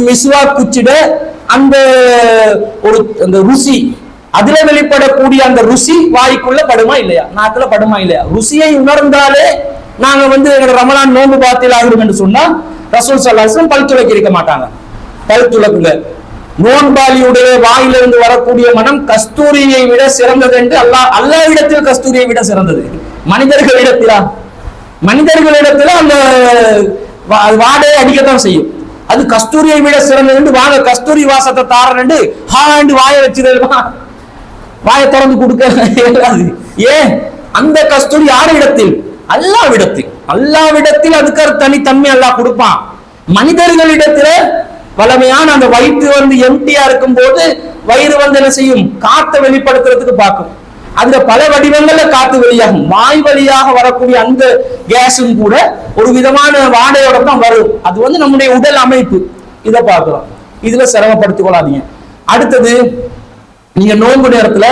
மிஸ்வாக் குச்சிட அந்த அந்த ருசி, அதுல வெளிப்படக்கூடிய அந்த ருசி வாய்க்குள்ள படுமா இல்லையா, நாக்குல படுமா இல்லையா? ருசியை உணர்ந்தாலே நாங்க எங்க ரமலான் நோன்பு பாத்தில் ஆகிறோம் என்று சொன்னா ரசூல் ஸல்லல்லாஹு அலைஹி வஸல்லம் பல் துலக்கி இருக்க மாட்டாங்க. பல் துலக்குங்க. நோன்பாளியுடைய வாயிலிருந்து வரக்கூடிய மனம் கஸ்தூரியை விட சிறந்தது என்று அல்லாஹ்விடத்தில் கஸ்தூரியை விட சிறந்தது. மனிதர்களிடத்துல அந்த வாடையை அடிக்கத்தான் செய்யும். அது கஸ்தூரியை விட சிறந்தது என்று வாங்க கஸ்தூரி வாசத்தை தாரன்னு ஹாண்டு வாயை வச்சிருமா, வாயை திறந்து கொடுக்க. ஏன் அந்த கஸ்தூரி யார் இடத்தில்? அல்லாஹ்விடத்தில் அதுக்கு தனித்தன்மை அல்லாஹ் கொடுப்பான். மனிதர்களிடத்துல வளமையான அந்த வயிற்று எம்டியா இருக்கும் போது வயிறு என்ன செய்யும்? காத்தை வெளிப்படுத்துறதுக்கு பார்க்கும். அந்த பல வடிவங்கள்ல காத்து வெளியாகும். வாய் வழியாக வரக்கூடிய அந்த கேஸும் கூட ஒரு விதமான வாடையோட தான் வரும். அது நம்முடைய உடல் அமைப்பு. இதை பார்க்கலாம். இதுல சிரமப்படுத்திக் கொள்ளாதீங்க. அடுத்தது, நீங்க நோன்பு நேரத்துல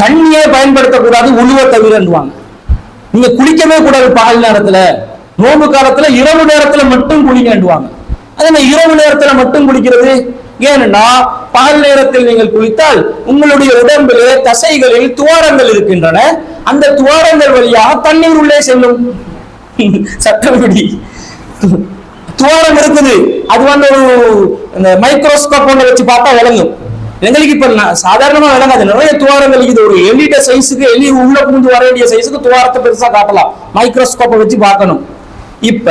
தண்ணியே பயன்படுத்தக்கூடாது, உழுவ தவிரன்னுவாங்க. நீங்க குளிக்கவே கூடாது பகல் நேரத்துல. நோன்பு காலத்துல இரவு நேரத்துல மட்டும் குளிங்கன்னுவாங்க. அது இரவு நேரத்துல மட்டும் குளிக்கிறது ஏன்னா, பகல் நேரத்தில் நீங்கள் குளித்தால் உங்களுடைய உடம்பிலே தசைகளில் துவாரங்கள் இருக்கின்றன. அந்த துவாரங்கள் வழியாக தண்ணீர் உள்ளே செல்லும். சட்டப்படி துவாரம் இருக்குது. அது ஒரு மைக்ரோஸ்கோப் ஒன்று வச்சு பார்த்தா விளங்கும். எங்களுக்கு இப்ப சாதாரணமா விளங்காது. நிறைய துவாரங்கள் இருக்குது. ஒரு எலிட சைஸுக்கு, எலி உள்ள பூந்து வர வேண்டிய சைஸுக்கு துவாரத்தை பெருசா காட்டலாம். மைக்ரோஸ்கோப்பை வச்சு பார்க்கணும். இப்ப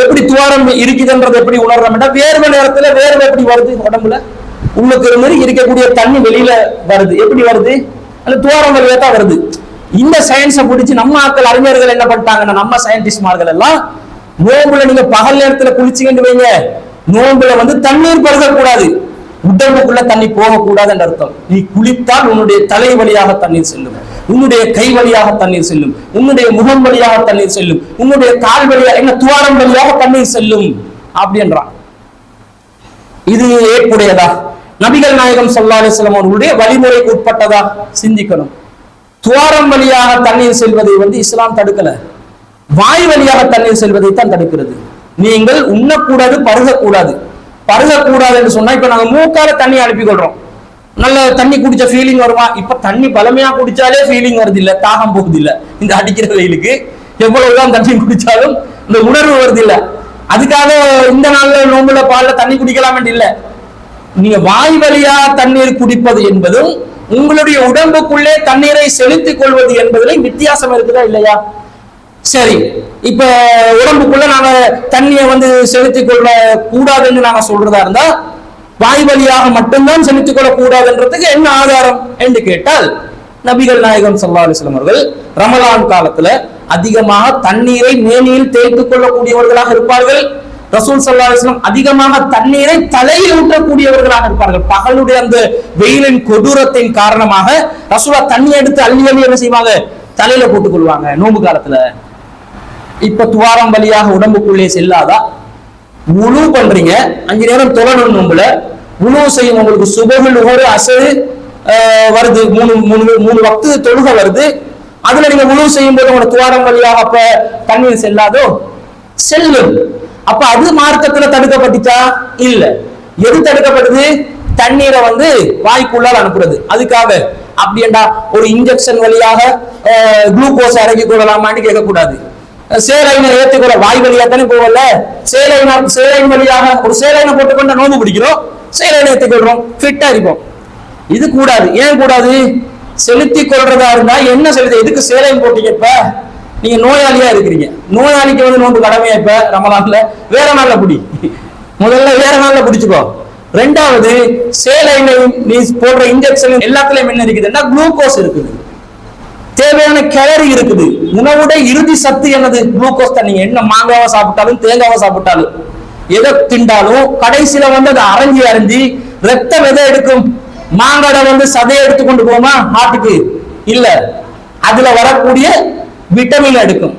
எப்படி துவாரம் இருக்குதுன்றது எப்படி உணர்றோம்னா, வேர்வை நேரத்துல வேர்வை எப்படி வருது உடம்புல, உள்ளுக்கு இருந்து இருக்கக்கூடிய தண்ணி வெளியில வருது. எப்படி வருது? அந்த துவாரம் வழியா தான் வருது. இந்த சயின்ஸை பிடிச்சி நம்ம ஆட்கள் அறிஞர்கள் என்ன பண்ணிட்டாங்கன்னா, நம்ம சயின்டிஸ்ட்மார்கள் எல்லாம் நோம்புல நீங்க பகல் நேரத்துல குளிச்சுக்கிட்டு வைங்க, நோம்புல தண்ணீர் பருகக்கூடாது, உடம்புக்குள்ள தண்ணி போகக்கூடாது என்ற அர்த்தம். நீ குளித்தால் உன்னுடைய தலை வழியாக தண்ணீர் செல்லும், உன்னுடைய கை வழியாக தண்ணீர் செல்லும், உன்னுடைய முகம் வழியாக தண்ணீர் செல்லும், உன்னுடைய கால் வழியாக துவாரம் வழியாக தண்ணீர் செல்லும் அப்படின்றான். இது ஏற்புடையதா? நபிகள் நாயகம் ஸல்லல்லாஹு அலைஹி வஸல்லம் அவர்களுடைய வழிமுறைக்கு உட்பட்டதா? சிந்திக்கணும். துவாரம் வழியாக தண்ணீர் செல்வதை இஸ்லாம் தடுக்கல, வாய் வழியாக தண்ணீர் செல்வதை தான் தடுக்கிறது. நீங்கள் உண்ணக்கூடாது, பருகக்கூடாது. பருகக்கூடாது என்று சொன்னா, இப்ப நாங்க மூக்கால தண்ணி அனுப்பி கொள்றோம், நல்ல தண்ணி குடிச்ச ஃபீலிங் வருமா? இப்ப தண்ணி பழமையா குடிச்சாலே ஃபீலிங் வருது இல்ல, தாகம் போகுது இல்ல. இந்த அடிக்கிற வெயிலுக்கு எவ்வளவுதான் தண்ணி குடிச்சாலும் இந்த உணர்வு வருது இல்ல. அதுக்காக இந்த நாள்ல நோம்புல பால்ல தண்ணி குடிக்கலாம் என்று இல்ல. நீங்க வாய் வழியா தண்ணீர் குடிப்பது என்பதும் உங்களுடைய உடம்புக்குள்ளே தண்ணீரை செலுத்திக் கொள்வது என்பதிலே வித்தியாசம் இருக்குதா இல்லையா? சரி, இப்ப உடம்புக்குள்ள நாங்க தண்ணியை செலுத்திக் கொள்ள கூடாதுன்னு நாங்க சொல்றதா இருந்தா, வாய் வழியாக மட்டும்தான் செலுத்திக் கொள்ள கூடாதுன்றதுக்கு என்ன ஆதாரம் என்று கேட்டால், நபிகள் நாயகம் ஸல்லல்லாஹு அலைஹி வஸல்லம் அவர்கள் ரமலான் காலத்துல அதிகமாக தண்ணீரை மேனியில் தேய்த்துக் கொள்ளக்கூடியவர்களாக இருப்பார்கள். ரசூல் ஸல்லல்லாஹு அலைஹி வஸல்லம் அதிகமாக தண்ணீரை தலையில் ஊற்றக்கூடியவர்களாக இருப்பார்கள். பகலுடைய அந்த வெயிலின் கொடூரத்தின் காரணமாக ரசூலா தண்ணி எடுத்து அள்ளி அள்ளி என்ன செய்வாங்க? தலையில போட்டுக் கொள்வாங்க நோன்பு காலத்துல. இப்ப துவாரம் வழியாக உடம்புக்குள்ளே செல்லாதா? உழு பண்றீங்க, 5 நேரம் தொழணும் நோம்புல, உழு செய்யும், உங்களுக்கு சுபகுல் ஒரு அசரு வருது, மூணு வக்து தொழுகை வருது, அதுல நீங்க உழு செய்யும் போது உங்க துவாரம் வழியாக அப்ப தண்ணீர் செல்லாதோ? செல்லும். அப்ப அது மார்க்கத்துல தடுக்கப்பட்டுச்சா? இல்ல. எது தடுக்கப்படுது? தண்ணீரை வாய்க்குள்ளால் அனுப்புறது. அதுக்காக அப்படியேண்டா ஒரு இன்ஜெக்ஷன் வழியாக குளுக்கோஸ் இறக்கி கொள்ளலாமான்னு கேட்கக்கூடாது. சேலைனை ஏற்றுக்கொள்ள வாய் வழியா தானே போகல, சேலைன் வழியாக ஒரு சேலைனை போட்டுக்கொண்ட நோம்பு பிடிக்கிறோம், சேலைனை ஏற்றுக்கொள்றோம், ஃபிட்டா இருப்போம். இது கூடாது. ஏன் கூடாது? செலுத்தி கொள்றதா இருந்தா என்ன செலுத்த, எதுக்கு சேலைன் போட்டீங்க? இப்ப நீங்க நோயாளியா இருக்கிறீங்க, நோயாளிக்கு நோம்பு கடமையா? இப்ப ரமலான்ல வேற நாள்ல பிடி, முதல்ல வேற நாள்ல பிடிச்சுக்கோ. ரெண்டாவது, சேலைனை நீ போடுற இன்ஜெக்ஷன் எல்லாத்துலயும் என்ன இருக்குதுன்னா குளுக்கோஸ் இருக்குது. தேவையான கேலரி இருக்குது. உணவுடைய இறுதி சத்து என்னது? குளுக்கோஸ் தான். நீங்க என்ன மாங்காவை சாப்பிட்டாலும் தேங்காவை சாப்பிட்டாலும் எதை திண்டாலும் கடைசியில வந்து அதை அரைஞ்சி ரத்தம் எதை எடுக்கும்? மாங்காடை வந்து சதையை எடுத்து கொண்டு போமா ஹார்ட்டுக்கு? இல்ல, அதுல வரக்கூடிய விட்டமின் எடுக்கும்,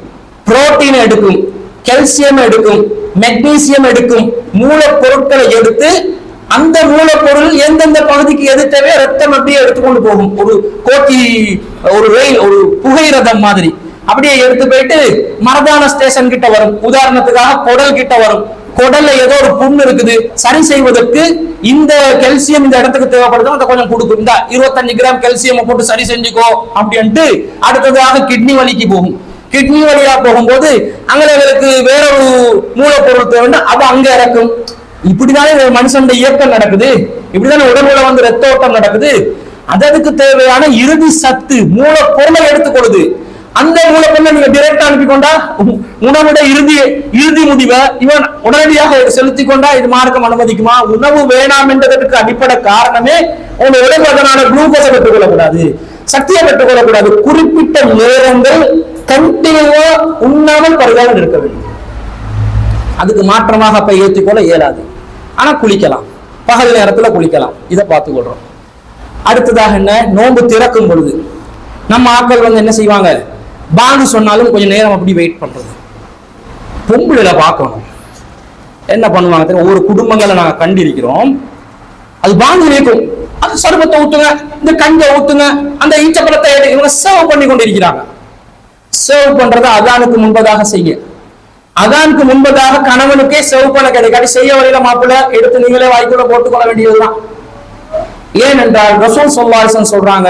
புரோட்டீன் எடுக்கும், கால்சியம் எடுக்கும், மெக்னீசியம் எடுக்கும். மூலப்பொருட்களை எடுத்து அந்த மூலப்பொருள் எந்தெந்த பகுதிக்கு எது தேவையோ ரத்தம் அப்படியே எடுத்துக்கொண்டு போகும். ஒரு கோட்டி, ஒரு ரயில், ஒரு புகை ரதம் மாதிரி அப்படியே எடுத்து போயிட்டு மரதான ஸ்டேஷன் கிட்ட வரும். உதாரணத்துக்காக குடல் கிட்ட வரும். குடல்ல ஏதோ ஒரு புண்ணு இருக்குது, சரி செய்வதற்கு இந்த கால்சியம் இந்த இடத்துக்கு தேவைப்படுதோ அதை கொஞ்சம் கொடுக்கும். இந்த 25 கிராம் கால்சியம் போட்டு சரி செஞ்சுக்கோ அப்படின்ட்டு அடுத்ததாக கிட்னி வலிக்கு போகும். கிட்னி வழியா போகும்போது அங்களுக்கு வேற ஒரு மூலப்பொருள் தேவைன்னா அது அங்க இறக்கும். இப்படிதானே மனுஷனுடைய இயக்கம் நடக்குது, இப்படிதானே உடம்புல வந்து ரத்த ஓட்டம் நடக்குது. அதற்கு தேவையான இறுதி சத்து மூலப்பொருளை எடுத்துக்கொள்ளுது. அந்த மூலப்பொருளை நீங்க டைரக்டா அனுப்பி கொண்டா உணவுடைய இறுதி முடிவை இவன் உடனடியாக செலுத்தி கொண்டா இது மார்க்கம் அனுமதிக்குமா? உணவு வேணாம் என்றதற்கு அடிப்படை காரணமே உங்க உடம்பு அதனால குளுக்கோஸை பெற்றுக் கொள்ளக்கூடாது, சக்தியை பெற்றுக் கொள்ளக்கூடாது. குறிப்பிட்ட நேரங்கள் கண்டினியூவா உண்ணாமல் பரிதாபம் இருக்க வேண்டும். அதுக்கு மாற்றமாக அப்ப ஏற்றிக்கொள்ள இயலாது. ஆனா குளிக்கலாம், பகல் நேரத்துல குளிக்கலாம். இதை பார்த்து கொள்றோம். அடுத்ததாக என்ன? நோன்பு திறக்கும் பொழுது நம்ம ஆட்கள் வந்து என்ன செய்வாங்க? பாங்கு சொன்னாலும் கொஞ்சம் நேரம் அப்படி வெயிட் பண்றது. பொம்புல பார்க்கணும் என்ன பண்ணுவாங்க தெரியும்? ஒவ்வொரு குடும்பங்களை நாங்க கண்டிருக்கிறோம். அது பாங்கு இருக்கும், அது சர்பத்தை ஊத்துங்க, இந்த கஞ்சை ஊத்துங்க, அந்த ஈச்சப்பழத்தை இவங்க சர்வ் பண்ணி கொண்டிருக்கிறாங்க. சர்வ் பண்றதை அதானுக்கு முன்பதாக செய்ய, அதானுக்கு முன்பதாக கணவனுக்கே சர்வ் பண்ண கிடைக்காது. செய்ய வரையில மாப்பிள்ள எடுத்து நீங்களே வாய்க்குள்ள போட்டுக்கொள்ள வேண்டியதுதான். ஏனென்றால் ரசூல் ஸல்லல்லாஹு அலைஹி வஸல்லம் சொல்றாங்க,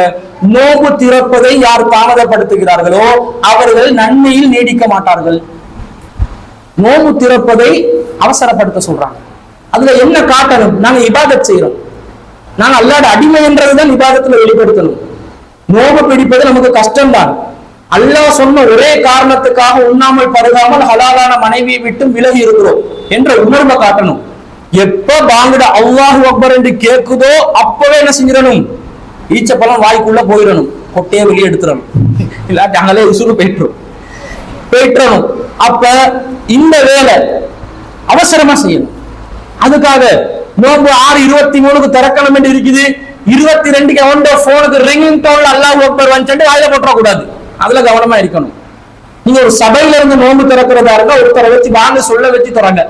நோன்பு திறப்பதை யார் தாமதப்படுத்துகிறார்களோ அவர்கள் நன்மையில் நீடிக்க மாட்டார்கள். நோன்பு திறப்பதை அவசரப்படுத்த சொல்றாங்க. அதுல என்ன காட்டணும்? நாங்க இபாதத் செய்யறோம், நாங்க அல்லாஹ்வுடைய அடிமை என்றதுதான் இபாதத்துல வெளிப்படுத்தணும். நோன்பு பிடிப்பது நமக்கு கஷ்டம்தான். அல்லாஹ் சொன்ன ஒரே காரணத்துக்காக உண்ணாமல் பருகாமல் ஹலாலான மனைவியை விட்டு விலகி இருக்கிறோம் என்ற உணர்வை காட்டணும். எப்ப பாங்குட அல்லாஹு அக்பர் என்று கேட்குதோ அப்பவே என்ன செஞ்சிடணும்? ஈச்சப்பழம் வாய்க்குள்ள போயிடணும், கொட்டையை வெளியே எடுத்துடணும், இல்லாட்டி அங்களே உசுறு போயிட்டுறணும். அப்ப இந்த வேலை அவசரமா செய்யணும். அதுக்காக நோம்பு 6:23 திறக்கணும் என்று இருக்குது. 22 அவன் போனுக்கு ரிங்கிங் டோன்ல அல்லாஹு அக்பர் வந்துட்டு வாயில போட்டுற கூடாது. அதுல கவனமா இருக்கணும். நீங்க ஒரு சபையில இருந்து நோன்பு திறக்கிறதா இருந்தா ஒருத்தரை வச்சு வாங்க சொல்ல வச்சு தராங்க,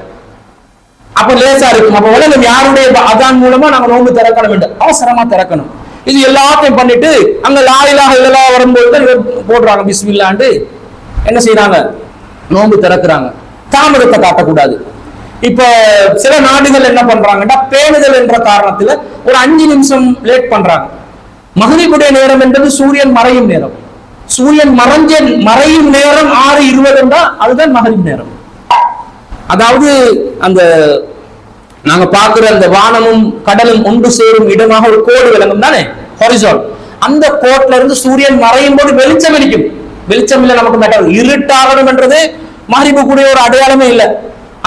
அப்ப லேசா இருக்கும். அப்ப உலகம் யாருடைய அதான் மூலமா நாங்க நோன்பு திறக்கணும் என்று அவசரமா திறக்கணும். இது எல்லாத்தையும் பண்ணிட்டு அங்க லா இலாஹ இல்லல்லாஹ் வரும்போது போடுறாங்க பிஸ்மில்லாஹ்னு என்ன செய்யறாங்க? நோன்பு திறக்கிறாங்க. தாமதத்தை காட்டக்கூடாது. இப்ப சில நாடுகள் என்ன பண்றாங்கன்னா பேணுதல் என்ற காரணத்துல ஒரு 5 நிமிஷம் லேட் பண்றாங்க. மக்ரிபுடைய நேரம் என்பது சூரியன் மறையும் நேரம். சூரியன் மறையும் நேரம் 6:20 என்றா அதுதான் மக்ரிப் நேரம். அதாவது அந்த நாங்க பாக்குற அந்த வானமும் கடலும் ஒன்று சேரும் இடமாக ஒரு கோடு விளங்கும் தானே, ஹொரிசான். அந்த கோட்ல இருந்து சூரியன் மறையும் போது வெளிச்சம் இருக்கும். வெளிச்சம் இல்லை நமக்கு மேட்டர். இருட்டாகணும் என்றது மக்ரிபு கூடிய ஒரு அடையாளமே இல்லை.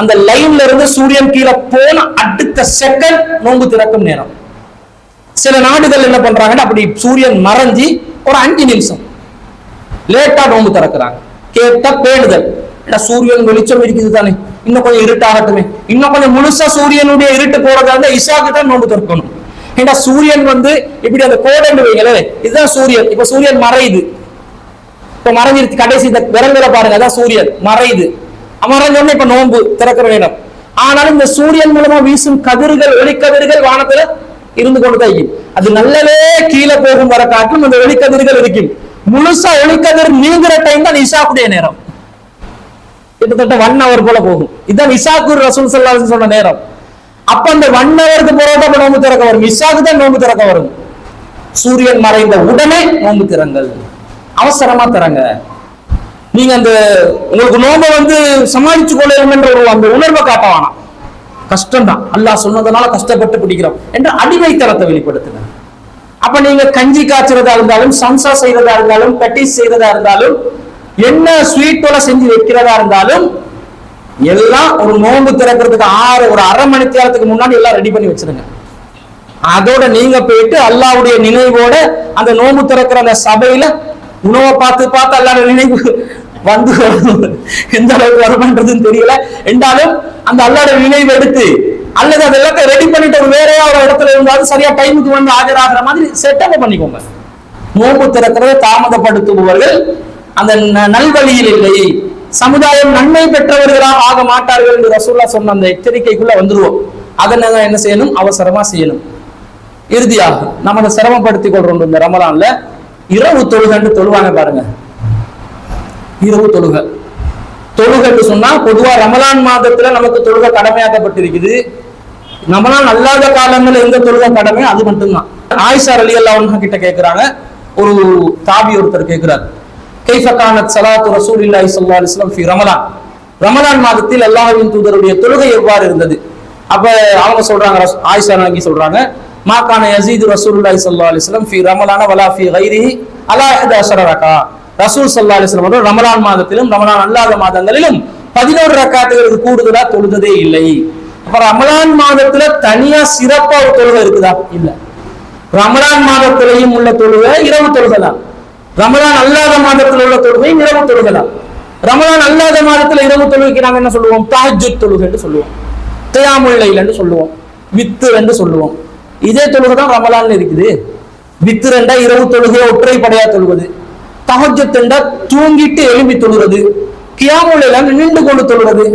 அந்த லைன்ல இருந்து சூரியன் கீழே போன அடுத்த செகண்ட் நோன்பு திறக்கும் நேரம். சில நாடுகள் என்ன பண்றாங்கன்னா அப்படி சூரியன் மறைஞ்சி ஒரு 5 நிமிஷம் லேட்டா நோன்பு திறக்கிறாங்க. கேட்ட பேணுதல், சூரியன் வெளிச்சம் இருக்குது தானே, இன்னும் கொஞ்சம் இருட்டாகட்டுமே, இன்னும் கொஞ்சம் முழுசா சூரியனுடைய இருட்டு போறதா இருந்தா இஷாக்கு தான் நோன்பு திறக்கணும். ஏன்னா சூரியன் வந்து இப்படி அந்த கோடை வைங்களே, இதுதான் சூரியன். இப்ப சூரியன் மறையுது, இப்ப மறைஞ்சிருச்சு, கடைசி இந்த விரல்களை பாருங்க, அதான் சூரியன் மறையுது. மறைஞ்சோடனே இப்ப நோன்பு திறக்கிற நேரம். ஆனாலும் இந்த சூரியன் மூலமா வீசும் கதிர்கள், ஒளிக்கதிர்கள் வானத்துல இருந்து கொண்டுதான் இருக்கும். அது நல்லவே கீழே போகும் வர காட்டும் அந்த ஒளிக்கதிர்கள் இருக்கும். முழுசா ஒளிக்கதிர் நீங்கிற டைம் தான் இஷாக்குடைய நேரம். கிட்டத்தட்ட 1 hour போல போகும். இதுதான் இஷாக்கு ரசூல் ஸல்லல்லாஹு அலைஹி வஸல்லம் சொன்ன நேரம். அப்ப அந்த 1 hourக்கு போறோட நோன்பு திறக்க வரும். இஷாக்கு தான் நோன்பு திறக்க வரும். சூரியன் மறைந்த உடனே நோன்பு திறங்கள், அவசரமா திறங்க. நீங்க அந்த உங்களுக்கு நோன்பை வந்து சமாளிச்சு கொள்ளணும் என்ற ஒரு அந்த உணர்வை காட்ட வேணாம். கஷ்டம் தான், அல்லாஹ் சொன்னதுனால கஷ்டப்பட்டு பிடிக்கிறோம் என்ற அடிமைத்தனத்தை வெளிப்படுத்துங்க. அப்ப நீங்க கஞ்சி காய்ச்சறதா இருந்தாலும், சம்சா செய்யறதா இருந்தாலும், பெட்டிஸ் செய்யறதா இருந்தாலும், என்ன ஸ்வீட்டோட செஞ்சு வைக்கிறதா இருந்தாலும் எல்லாம் ஒரு நோன்பு திறக்கிறதுக்கு ஒரு அரை மணி நேரத்துக்கு முன்னாடி எல்லாம் ரெடி பண்ணி வச்சிருங்க. அதோட நீங்க போயிட்டு அல்லாஹ்வுடைய நினைவோட அந்த நோன்பு திறக்கிற அந்த சபையில உணவை பார்த்து பார்த்து அல்லாத நினைவு வந்து எந்த அளவுக்கு வருமானதுன்னு தெரியல. என்றாலும் அந்த அல்லாத நினைவு எடுத்து அல்லது அது எல்லாத்தையும் ரெடி பண்ணிட்டு ஒரு வேறையா ஒரு இடத்துல இருந்தாலும் சரியா டைமுக்கு வந்து ஆஜராகிற மாதிரி செட்டப் பண்ணிக்கோங்க. நோன்பு திறக்கிறதை தாமதப்படுத்துபவர்கள் அந்த நல்வழியில் இல்லை, சமுதாயம் நன்மை பெற்றவர்களாக ஆக மாட்டார்கள் என்று ரசூலுல்லாஹ் சொன்ன அந்த எச்சரிக்கைக்குள்ள வந்துருவோம். அதை நாங்க என்ன செய்யணும்? அவசரமா செய்யணும். இறுதியாக நம்ம அதை சிரமப்படுத்திக் கொள்றோம். இந்த ரமலான்ல இரவு தொழுகன்னு தொழுவாங்க பாருங்க. இரவு தொழுகன்னு சொன்னா பொதுவா ரமலான் மாதத்துல நமக்கு தொழுகை கடமையாக்கப்பட்டிருக்குது. ரமலான் அல்லாத காலங்கள்ல எந்த தொழுகை கடமை அது மட்டும்தான். ஆயிஷா ரலியல்லாஹு அன்ஹா கிட்ட கேட்கிறாங்க, ஒரு தாபி ஒருத்தர் கேட்கிறார், கைஃப கானத் ஸலாத்து ரசூலில்லாஹி ஸல்லல்லாஹு அலைஹி வஸல்லம் ஃபீ ரமலான், ரமலான் மாதத்தில் அல்லாஹ்வின் தூதருடைய தொழுகை எவ்வாறு இருந்தது? அப்ப அவங்க சொல்றாங்க, ஆயிஷா நபி சொல்றாங்க, மா கான யஸீது ரசூலுல்லாஹி ஸல்லல்லாஹு அலைஹி வஸல்லம் ஃபீ ரமலான வலா ஃபீ கைரிஹி அலா 11 ரகா. ரசூல் ஸல்லல்லாஹு அலைஹி வஸல்லம் அவர்கள் ரமலான் மாதத்திலும் ரமலான் அல்லாத மாதங்களிலும் 11 ரக்காத்துகளுக்கு கூடுதலா தொழுததே இல்லை. அப்ப ரமலான் மாதத்துல தனியா சிறப்பா ஒரு தொழுகை இருக்குதா? இல்ல. ரமலான் மாதத்திலையும் உள்ள தொழுகை இரவு தொழுகலாம், ரமலான் அல்லாத மாதத்தில் உள்ள தொழுகை இரவு தொழுகலாம். ரமலான் அல்லாத மாதத்துல இரவு தொழுகைக்கு நாங்க என்ன சொல்லுவோம்? தஹஜ்ஜுத் தொழுகை என்று சொல்லுவோம், கியாமுல் லைல் என்று சொல்லுவோம், வித்ர் என்று சொல்லுவோம். இதே தொழுகை தான் ரமலான்ல இருக்குது. வித்ர் என்றா இரவு தொழுகையை ஒற்றைப்படையா தொழுவது, தஹஜ்ஜுத் என்றா தூங்கிட்டு எழும்பி தொழுவது, கியாமுல் லைல் நின்று கொண்டு தொழுவது,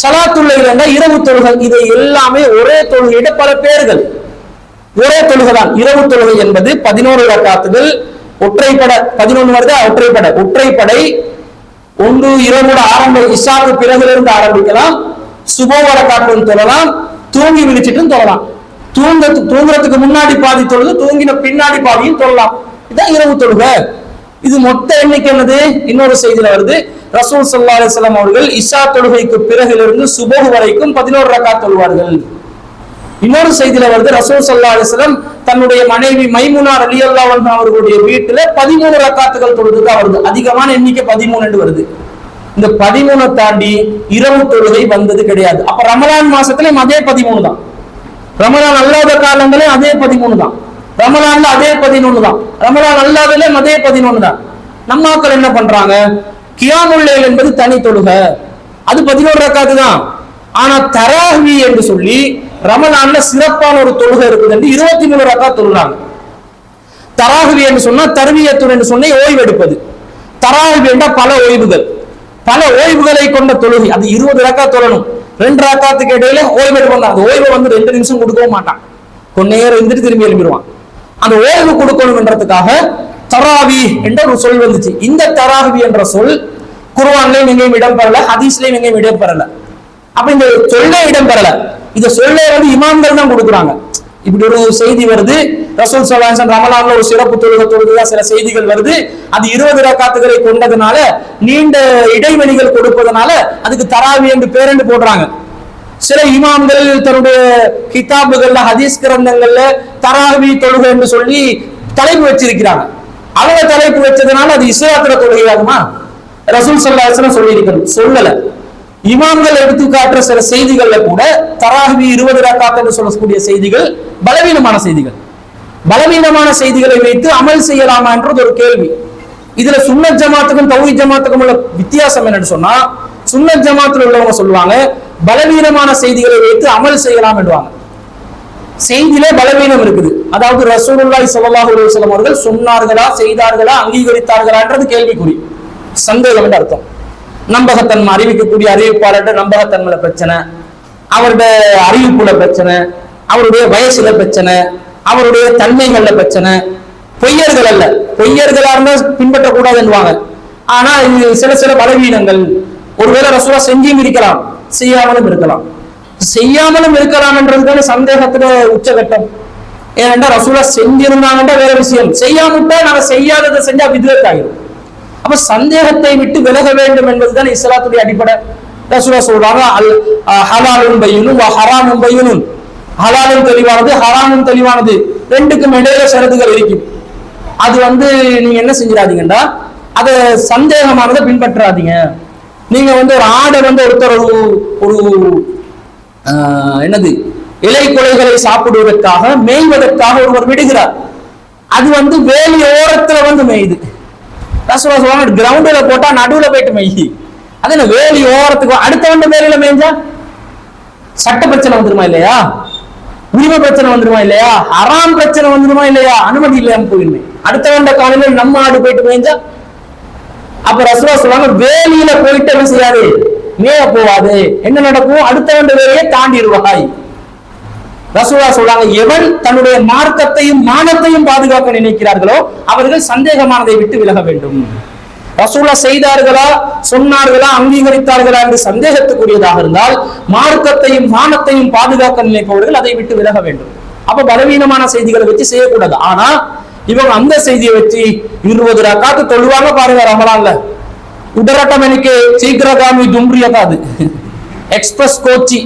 ஸலாத்துல் லைல் என்றா இரவு தொழுகை. இதை எல்லாமே ஒரே தொழுகையிட பல பேர்கள், ஒரே தொழுகை தான். இரவு தொழுகை என்பது 11 ரக்காத்துகள், ஒற்றைப்படை 11 வருது, ஒற்றைப்படை ஒன்று இரவோட இஷாக்கு பிறகிலிருந்து ஆரம்பிக்கலாம், சுபஹ் ரக்காத்தும் தொழலாம், தூங்கி விழிச்சிட்டும் தொழலாம், தூங்குறதுக்கு முன்னாடி பாதி தொழுது தூங்கின பின்னாடி பாதியும் தொழலாம். இதுதான் இரவு தொழுகை. இது மொத்த எண்ணிக்கை என்னது? இன்னொரு செய்தியில வருது, ரசூல் ஸல்லல்லாஹு அலைஹி வஸல்லம் அவர்கள் இஷா தொழுகைக்கு பிறகிலிருந்து சுபஹ் வரைக்கும் 11 ரக்காத் தொழுவார்கள். இன்னொரு செய்தியில வருது, ரசூல் ஸல்லல்லாஹு அலைஹி வஸல்லம் தன்னுடைய மனைவி மைமுனா ரலியல்லாஹு அன்ஹா அவர்களுடைய வீட்டுல 13 ரக்காத்துகள் தொழுதுதான் வருது. அதிகமான எண்ணிக்கை 13 என்று வருது. இந்த 13 தாண்டி இரவு தொழுகை வந்தது கிடையாது. அப்ப ரமலான் மாசத்துலயும் அதே 13 தான், ரமலான் அல்லாத காலங்களே அதே 13 தான், ரமலான்ல அதே 11 தான், ரமலான் அல்லாதல அதே 11 தான். நம்ம ஆட்கள் என்ன பண்றாங்க? கியாமுல் லைல் என்பது தனி தொழுகை, அது 11 ரக்காத்து தான். ஆனா தராவி என்று சொல்லி ரமலான்ல சிறப்பான ஒரு தொழுகை இருக்குது என்று 23 ரக்காத் தொழுறாங்க. தராவி என்று சொன்னா தர்வியத்துன் என்று சொன்ன ஓய்வு எடுப்பது. தராவி என்றா பல ஓய்வுகளை கொண்ட தொழுகை. அது 20 ரக்காத் தொழணும். 2 ரக்காத்துக்கு இடையில ஓய்வு எடுப்பாங்க. அந்த ஓய்வை வந்து 2 நிமிஷம் கொடுக்கவும் மாட்டான், கொஞ்ச நேரம் இருந்துட்டு திரும்பி எழுப்பிடுவான். அந்த ஓய்வு கொடுக்கணும் என்றதுக்காக தராவி என்ற ஒரு சொல் வந்துச்சு. இந்த தராவி என்ற சொல் குர்ஆன்லயும் எங்கேயும் இடம்பெறல, ஹதீஸ்லயும் எங்கேயும் இடம்பெறல. அப்ப இந்த சொல்லே இடம்பெறல. இந்த சொல்லே வந்து இமாம்கள் தான் கொடுக்குறாங்க. இப்படி ஒரு செய்தி வருது, ரசூல் ஸல்லல்லாஹு அலைஹி வஸல்லம் ரமலான்ல ஒரு சிறப்பு தொழுகையா சில செய்திகள் வருது. அது 20 ரக்காத்துகளை கொண்டதுனால, நீண்ட இடைவெளிகள் கொடுப்பதனால அதுக்கு தராவி என்று பேரெண்டு போடுறாங்க. சில இமாம்கள் தன்னுடைய கிதாபுகள்ல ஹதீஸ் கிரந்தங்கள்ல தராவி தொழுகை என்று சொல்லி தலைப்பு வச்சிருக்கிறாங்க. அவங்க தலைப்பு வச்சதுனால அது இஸ்லாத்துல தொழுகையாகுமா? ரசூல் ஸல்லல்லாஹு அலைஹி வஸல்லம் சொல்லி இருக்கிறது சொல்லல. இமாம்கள் எடுத்து காட்டுற சில செய்திகள்ல கூட தராவி 20 ரக்காத் என்று சொல்லக்கூடிய செய்திகள் பலவீனமான செய்திகளை வைத்து அமல் செய்யலாமா என்றது ஒரு கேள்வி. இதுல சுன்னத் ஜமாத்துக்கும் தௌஹீத் ஜமாத்துக்கும் உள்ள வித்தியாசம் என்னன்னு சொன்னா, சுன்னத் ஜமாத்துல உள்ளவங்க சொல்லுவாங்க பலவீனமான செய்திகளை வைத்து அமல் செய்யலாம் என்றுவாங்க. செய்தியிலே பலவீனம் இருக்குது, அதாவது ரசூலுல்லாஹி ஸல்லல்லாஹு அலைஹி வஸல்லம் அவர்கள் சொன்னார்களா, செய்தார்களா, அங்கீகரித்தார்களான்றது கேள்விக்குறி, சந்தேகம் என்று அர்த்தம். நம்பகத்தன்மை அறிவிக்கக்கூடிய அறிவிப்பாளர்கிட்ட நம்பகத்தன்மையில பிரச்சனை, அவருடைய அறிவிப்புல பிரச்சனை, அவருடைய வயசுல பிரச்சனை, அவருடைய தன்மைகள்ல பிரச்சனை. பொய்யர்கள் அல்ல, பொய்யர்களா இருந்தா பின்பற்றக்கூடாது என்றுவாங்க. ஆனா சில பலவீனங்கள், ஒருவேளை ரசூலா செஞ்சும் இருக்கலாம், செய்யாமலும் இருக்கலாம் என்றதுக்கான சந்தேகத்துல உச்சகட்டம். ஏனென்றா ரசூலா செஞ்சிருந்தாங்கன்ற வேற விஷயம், செய்யாமட்டா நாங்க செய்யாததை செஞ்சா வித்வத் ஆகிடும். அப்ப சந்தேகத்தை விட்டு விலக வேண்டும் என்பதுதான் இஸ்லாத்துடைய அடிப்படை. ரசூலா சொல்றாங்க, ஹலாலும் பையனும் ஹராமும் பையனும், ஹலாலும் தெளிவானது ஹராமும் தெளிவானது, ரெண்டுக்கும் இடையில ஷரத்துகள் இருக்கும். அது வந்து நீங்க என்ன செஞ்சிடாதீங்கடா, அதை சந்தேகமானதை பின்பற்றாதீங்க. நீங்க வந்து ஒரு ஆடை வந்து ஒருத்தர் ஒரு என்னது இலை கொலைகளை சாப்பிடுவதற்காக மேய்வதற்காக ஒருவர் விடுகிறார். அது வந்து வேலி ஓரத்துல வந்து மேயுது, ரசூலுல்லாஹ் சொல்றாங்க கிரவுண்டுல போட்டா நடுவுல போயிட்டு மெய். அது என்ன வேலி ஓரத்துக்கு அடுத்தவண்ட வேலையில மேய்ஞ்சா சட்ட பிரச்சனை வந்துருமா இல்லையா? உரிமை பிரச்சனை வந்துருமா இல்லையா? ஹராம் பிரச்சனை வந்துருமா இல்லையா? அனுமதி இல்லாம போயிருந்தேன். அடுத்தவண்ட காலையில நம்ம ஆடு போயிட்டு மேய்ஞ்சா அப்ப ரசூலுல்லாஹ் சொல்றாங்க வேலியில போயிட்டு என்ன செய்யாது, மேய போவாது. என்ன நடக்கும்? அடுத்தவண்ட வேலையை தாண்டிடுவாய். ரசூலுல்லாஹ் சொல்றாங்க எவன் தன்னுடைய மார்க்கத்தையும் மானத்தையும் பாதுகாக்க நினைக்கிறார்களோ அவர்கள் சந்தேகமானதை விட்டு விலக வேண்டும். ரசூலுல்லாஹ் செய்தார்களா சொன்னார்களா அங்கீகரித்தார்களா என்று சந்தேகத்துக்குரியதாக இருந்தால் மார்க்கத்தையும் மானத்தையும் பாதுகாக்க நினைப்பவர்கள் அதை விட்டு விலக வேண்டும். அப்ப பலவீனமான செய்திகளை வச்சு செய்யக்கூடாது. ஆனா இவங்க அந்த செய்தியை வச்சு 20 ரக்காத்து தொழுவாங்க பாருங்க ரமலான்ல. உடரட்டம் எனக்கு சீக்கிரகாமி தும்ரியதாது எக்ஸ்பிரஸ் கோச்சி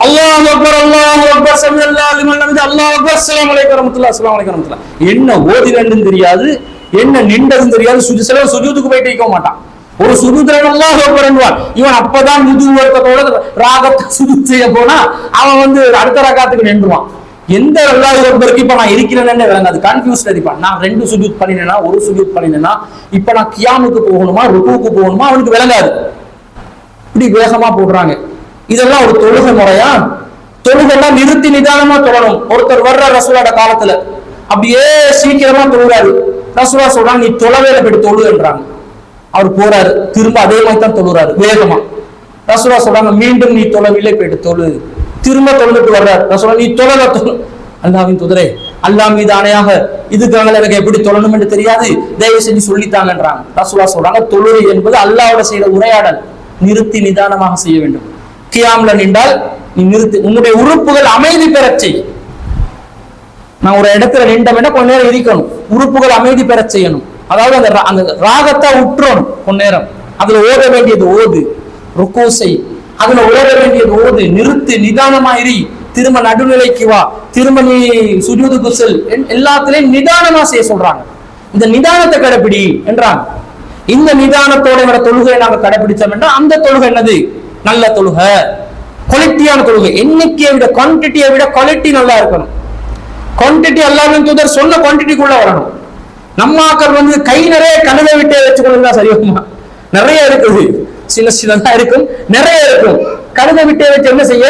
அல்லாஹ் அக்பர் அல்லாஹ் அக்பர் சல்லல்லாஹு அலைஹி வஸல்லம் அல்லாஹ் அக்பர் அஸ்ஸலாமு அலைக்கும் வரஹ்மத்துல்லாஹி அஸ்ஸலாமு அலைக்கும் வரஹ்மத்துல்லாஹ். என்ன ஓதி ரெண்டும் தெரியாது, என்ன நின்றதும் தெரியாது. சில சுஜூதுக்கு போயிட்டு இருக்க மாட்டான். ஒரு சுஜூதுல அல்லாஹ் அக்பர் என்றான். இவன் அப்பதான் முதுவர்க்கத்தோட ராகத்தை சுஜூத் செய்ய போனா அவன் அடுத்த ரக்காத்துக்கு நின்றுவான். எந்த அல்லாஹ் அக்பருக்கு இப்ப நான் இருக்கிறேன்னு விளங்காது, கன்ஃபியூஸ்ட் இருப்பான். நான் 2 சுஜூத் பண்ணினேனா ஒரு சுஜூத் பண்ணினேனா இப்ப நான் கியாமுக்கு போகணுமா ருக்குவுக்கு போகணுமா அவனுக்கு விளங்காது. இப்படி வேகமா போடுறாங்க. இதெல்லாம் ஒரு தொழுகை முறையா? தொழுகைலாம் நிறுத்தி நிதானமா தொழணும். ஒருத்தர் வர்ற ரசூலோட காலத்துல அப்படியே சீக்கிரமா தொழுறாரு. ரசூலுல்லாஹ் சொல்றாங்க நீ தொழவேல போயிட்டு தொழு என்றாங்க. அவர் போறாரு, திரும்ப அதே மாதிரி தான் தொழுறாரு வேகமா. ரசூலுல்லாஹ் சொல்றாங்க மீண்டும் நீ தொழவில்லை போயிட்டு தொழு. திரும்ப தொழுதுட்டு வர்றாரு. ரசூலுல்லாஹ் நீ தொழல தொழு. அல்லாஹ்வின் தூதரே அல்லாஹ் மீது ஆணையாக இதுக்காக எனக்கு எப்படி தொழணும் என்று தெரியாது, தயவு செஞ்சு சொல்லித்தாங்கன்றாங்க. ரசூலுல்லாஹ் சொல்றாங்க தொழுகை என்பது அல்லாஹ்வோட செய்த உரையாடல், நிறுத்தி நிதானமாக செய்ய வேண்டும். கியாம்ல நின்றால் நீ நிறுத்தி உன்னுடைய உறுப்புகள் அமைதி பெறச் செய். நான் ஒரு இடத்துல நின்றோம்னா கொஞ்ச நேரம் இருக்கணும், உறுப்புகள் அமைதி பெறச் செய்யணும். அதாவது அந்த ராகத்தை உற்றணும் கொஞ்ச நேரம். அதுல ஓத வேண்டியது ஓது, ருக்கு செய். அதுல ஓத வேண்டியது ஓது, நிறுத்து, நிதானமா இரு. திரும்ப நடுநிலைக்கு வா, திரும்ப நீ சுஜூதுக்கு செல். எல்லாத்திலையும் நிதானமா செய்ய சொல்றாங்க. இந்த நிதானத்தை கடைப்பிடி என்றாங்க. இந்த நிதானத்தோட வர தொழுகையை நாங்க கடைபிடிச்சோம் என்றால் அந்த தொழுகை என்னது? நல்ல தொழுகை, குவாலிட்டியான தொழுகை. எண்ணிக்கையை விட குவான்டிட்டியை விட குவாலிட்டி நல்லா இருக்கணும். குவான்டிட்டி அல்லாஹ்வின் தூதர் சொன்ன குவான்டிட்டிக்குள்ள வரணும். நம்மாக்கள் கை நிறைய கனவை விட்டே வச்சுக்கொள்ளுங்க சரி வருமா? நிறைய இருக்குது, சின்னதா இருக்கும், நிறைய இருக்கும். கனவை விட்டே வச்சு என்ன செய்ய?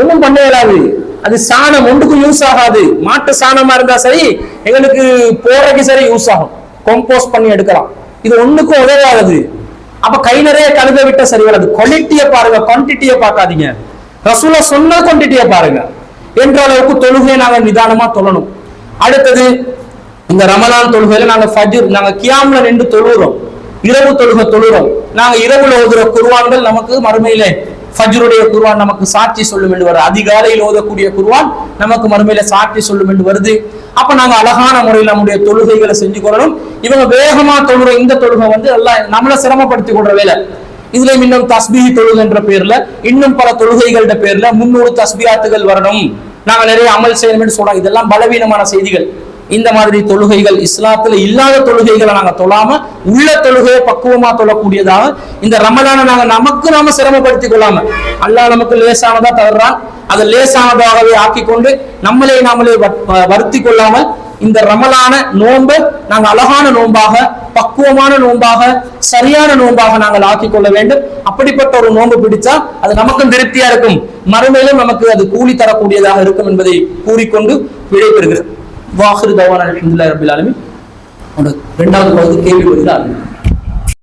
ஒன்றும் பண்ண இயலாது. அது சாணம் ஒன்றுக்கும் யூஸ் ஆகாது. மாட்டு சாணமா இருந்தா சரி எங்களுக்கு போறதுக்கு சரி யூஸ் ஆகும், கம்போஸ்ட் பண்ணி எடுக்கலாம். இது ஒண்ணுக்கும் உதவாது. அப்ப கை நிறைய கழுத விட்ட சரி வராது. குவாலிட்டியை பாருங்க, குவான்டிட்டியை பார்க்காதீங்க. ரசூலுல்லாஹ் சொன்ன குவான்டிட்டியை பாருங்க என்ற அளவுக்கு தொழுகையை நாங்க நிதானமா தொழணும். அடுத்தது இந்த ரமலான் தொழுகையில நாங்க ஃபஜ்ர், நாங்க கியாம்ல நின்று தொழுகிறோம், இரவு தொழுகை தொழுகிறோம். நாங்க இரவுல ஓதுற குர்ஆன்கள் நமக்கு மறுமையில ஃபஜ்ருடைய குர்ஆன் நமக்கு சாட்சி சொல்லும் என்று வருது. அதிகாலையில் ஓதக்கூடிய குர்ஆன் நமக்கு மறுமையில சாட்சி சொல்லும் என்று வருது. அப்ப நாங்க அழகான முறையில் நம்முடைய தொழுகைகளை செஞ்சு கொள்ளணும். இவங்க வேகமா தொழுற இந்த தொழுகை எல்லாம் நம்மளை சிரமப்படுத்தி கொள்ற வேலை. இதுல இன்னும் தஸ்பீஹ் தொழுகை என்ற பேர்ல இன்னும் பல தொழுகைகளோட பேர்ல 300 தஸ்பீஹாத்துகள் வரணும், நாங்க நிறைய அமல் செய்யணும் என்று சொல்றாங்க. இதெல்லாம் பலவீனமான செய்திகள். இந்த மாதிரி தொழுகைகள் இஸ்லாத்துல இல்லாத தொழுகைகளை நாங்க தொழாம உள்ள தொழுகையை பக்குவமா தொழக்கூடியதாக இந்த ரமலானை நாங்க நாம சிரமப்படுத்திக் கொள்ளாம அல்லாஹ் நமக்கு லேசானதா தர்றான், அதை லேசானதாகவே ஆக்கி கொண்டு நாமளே வருத்தி கொள்ளாமல் இந்த ரமலான நோன்பை நாங்க அழகான நோன்பாக, பக்குவமான நோன்பாக, சரியான நோன்பாக நாங்கள் ஆக்கிக் கொள்ள வேண்டும். அப்படிப்பட்ட ஒரு நோன்பு பிடிச்சா அது நமக்கும் திருப்தியா இருக்கும், மறுமையிலும் நமக்கு அது கூலி தரக்கூடியதாக இருக்கும் என்பதை கூறிக்கொண்டு விடைபெறுகிறது. வாஹிரு தவானா அல்ஹம்துலில்லாஹி ரப்பில் ஆலமீன். 2வது பகுதி கேள்வி பதில்.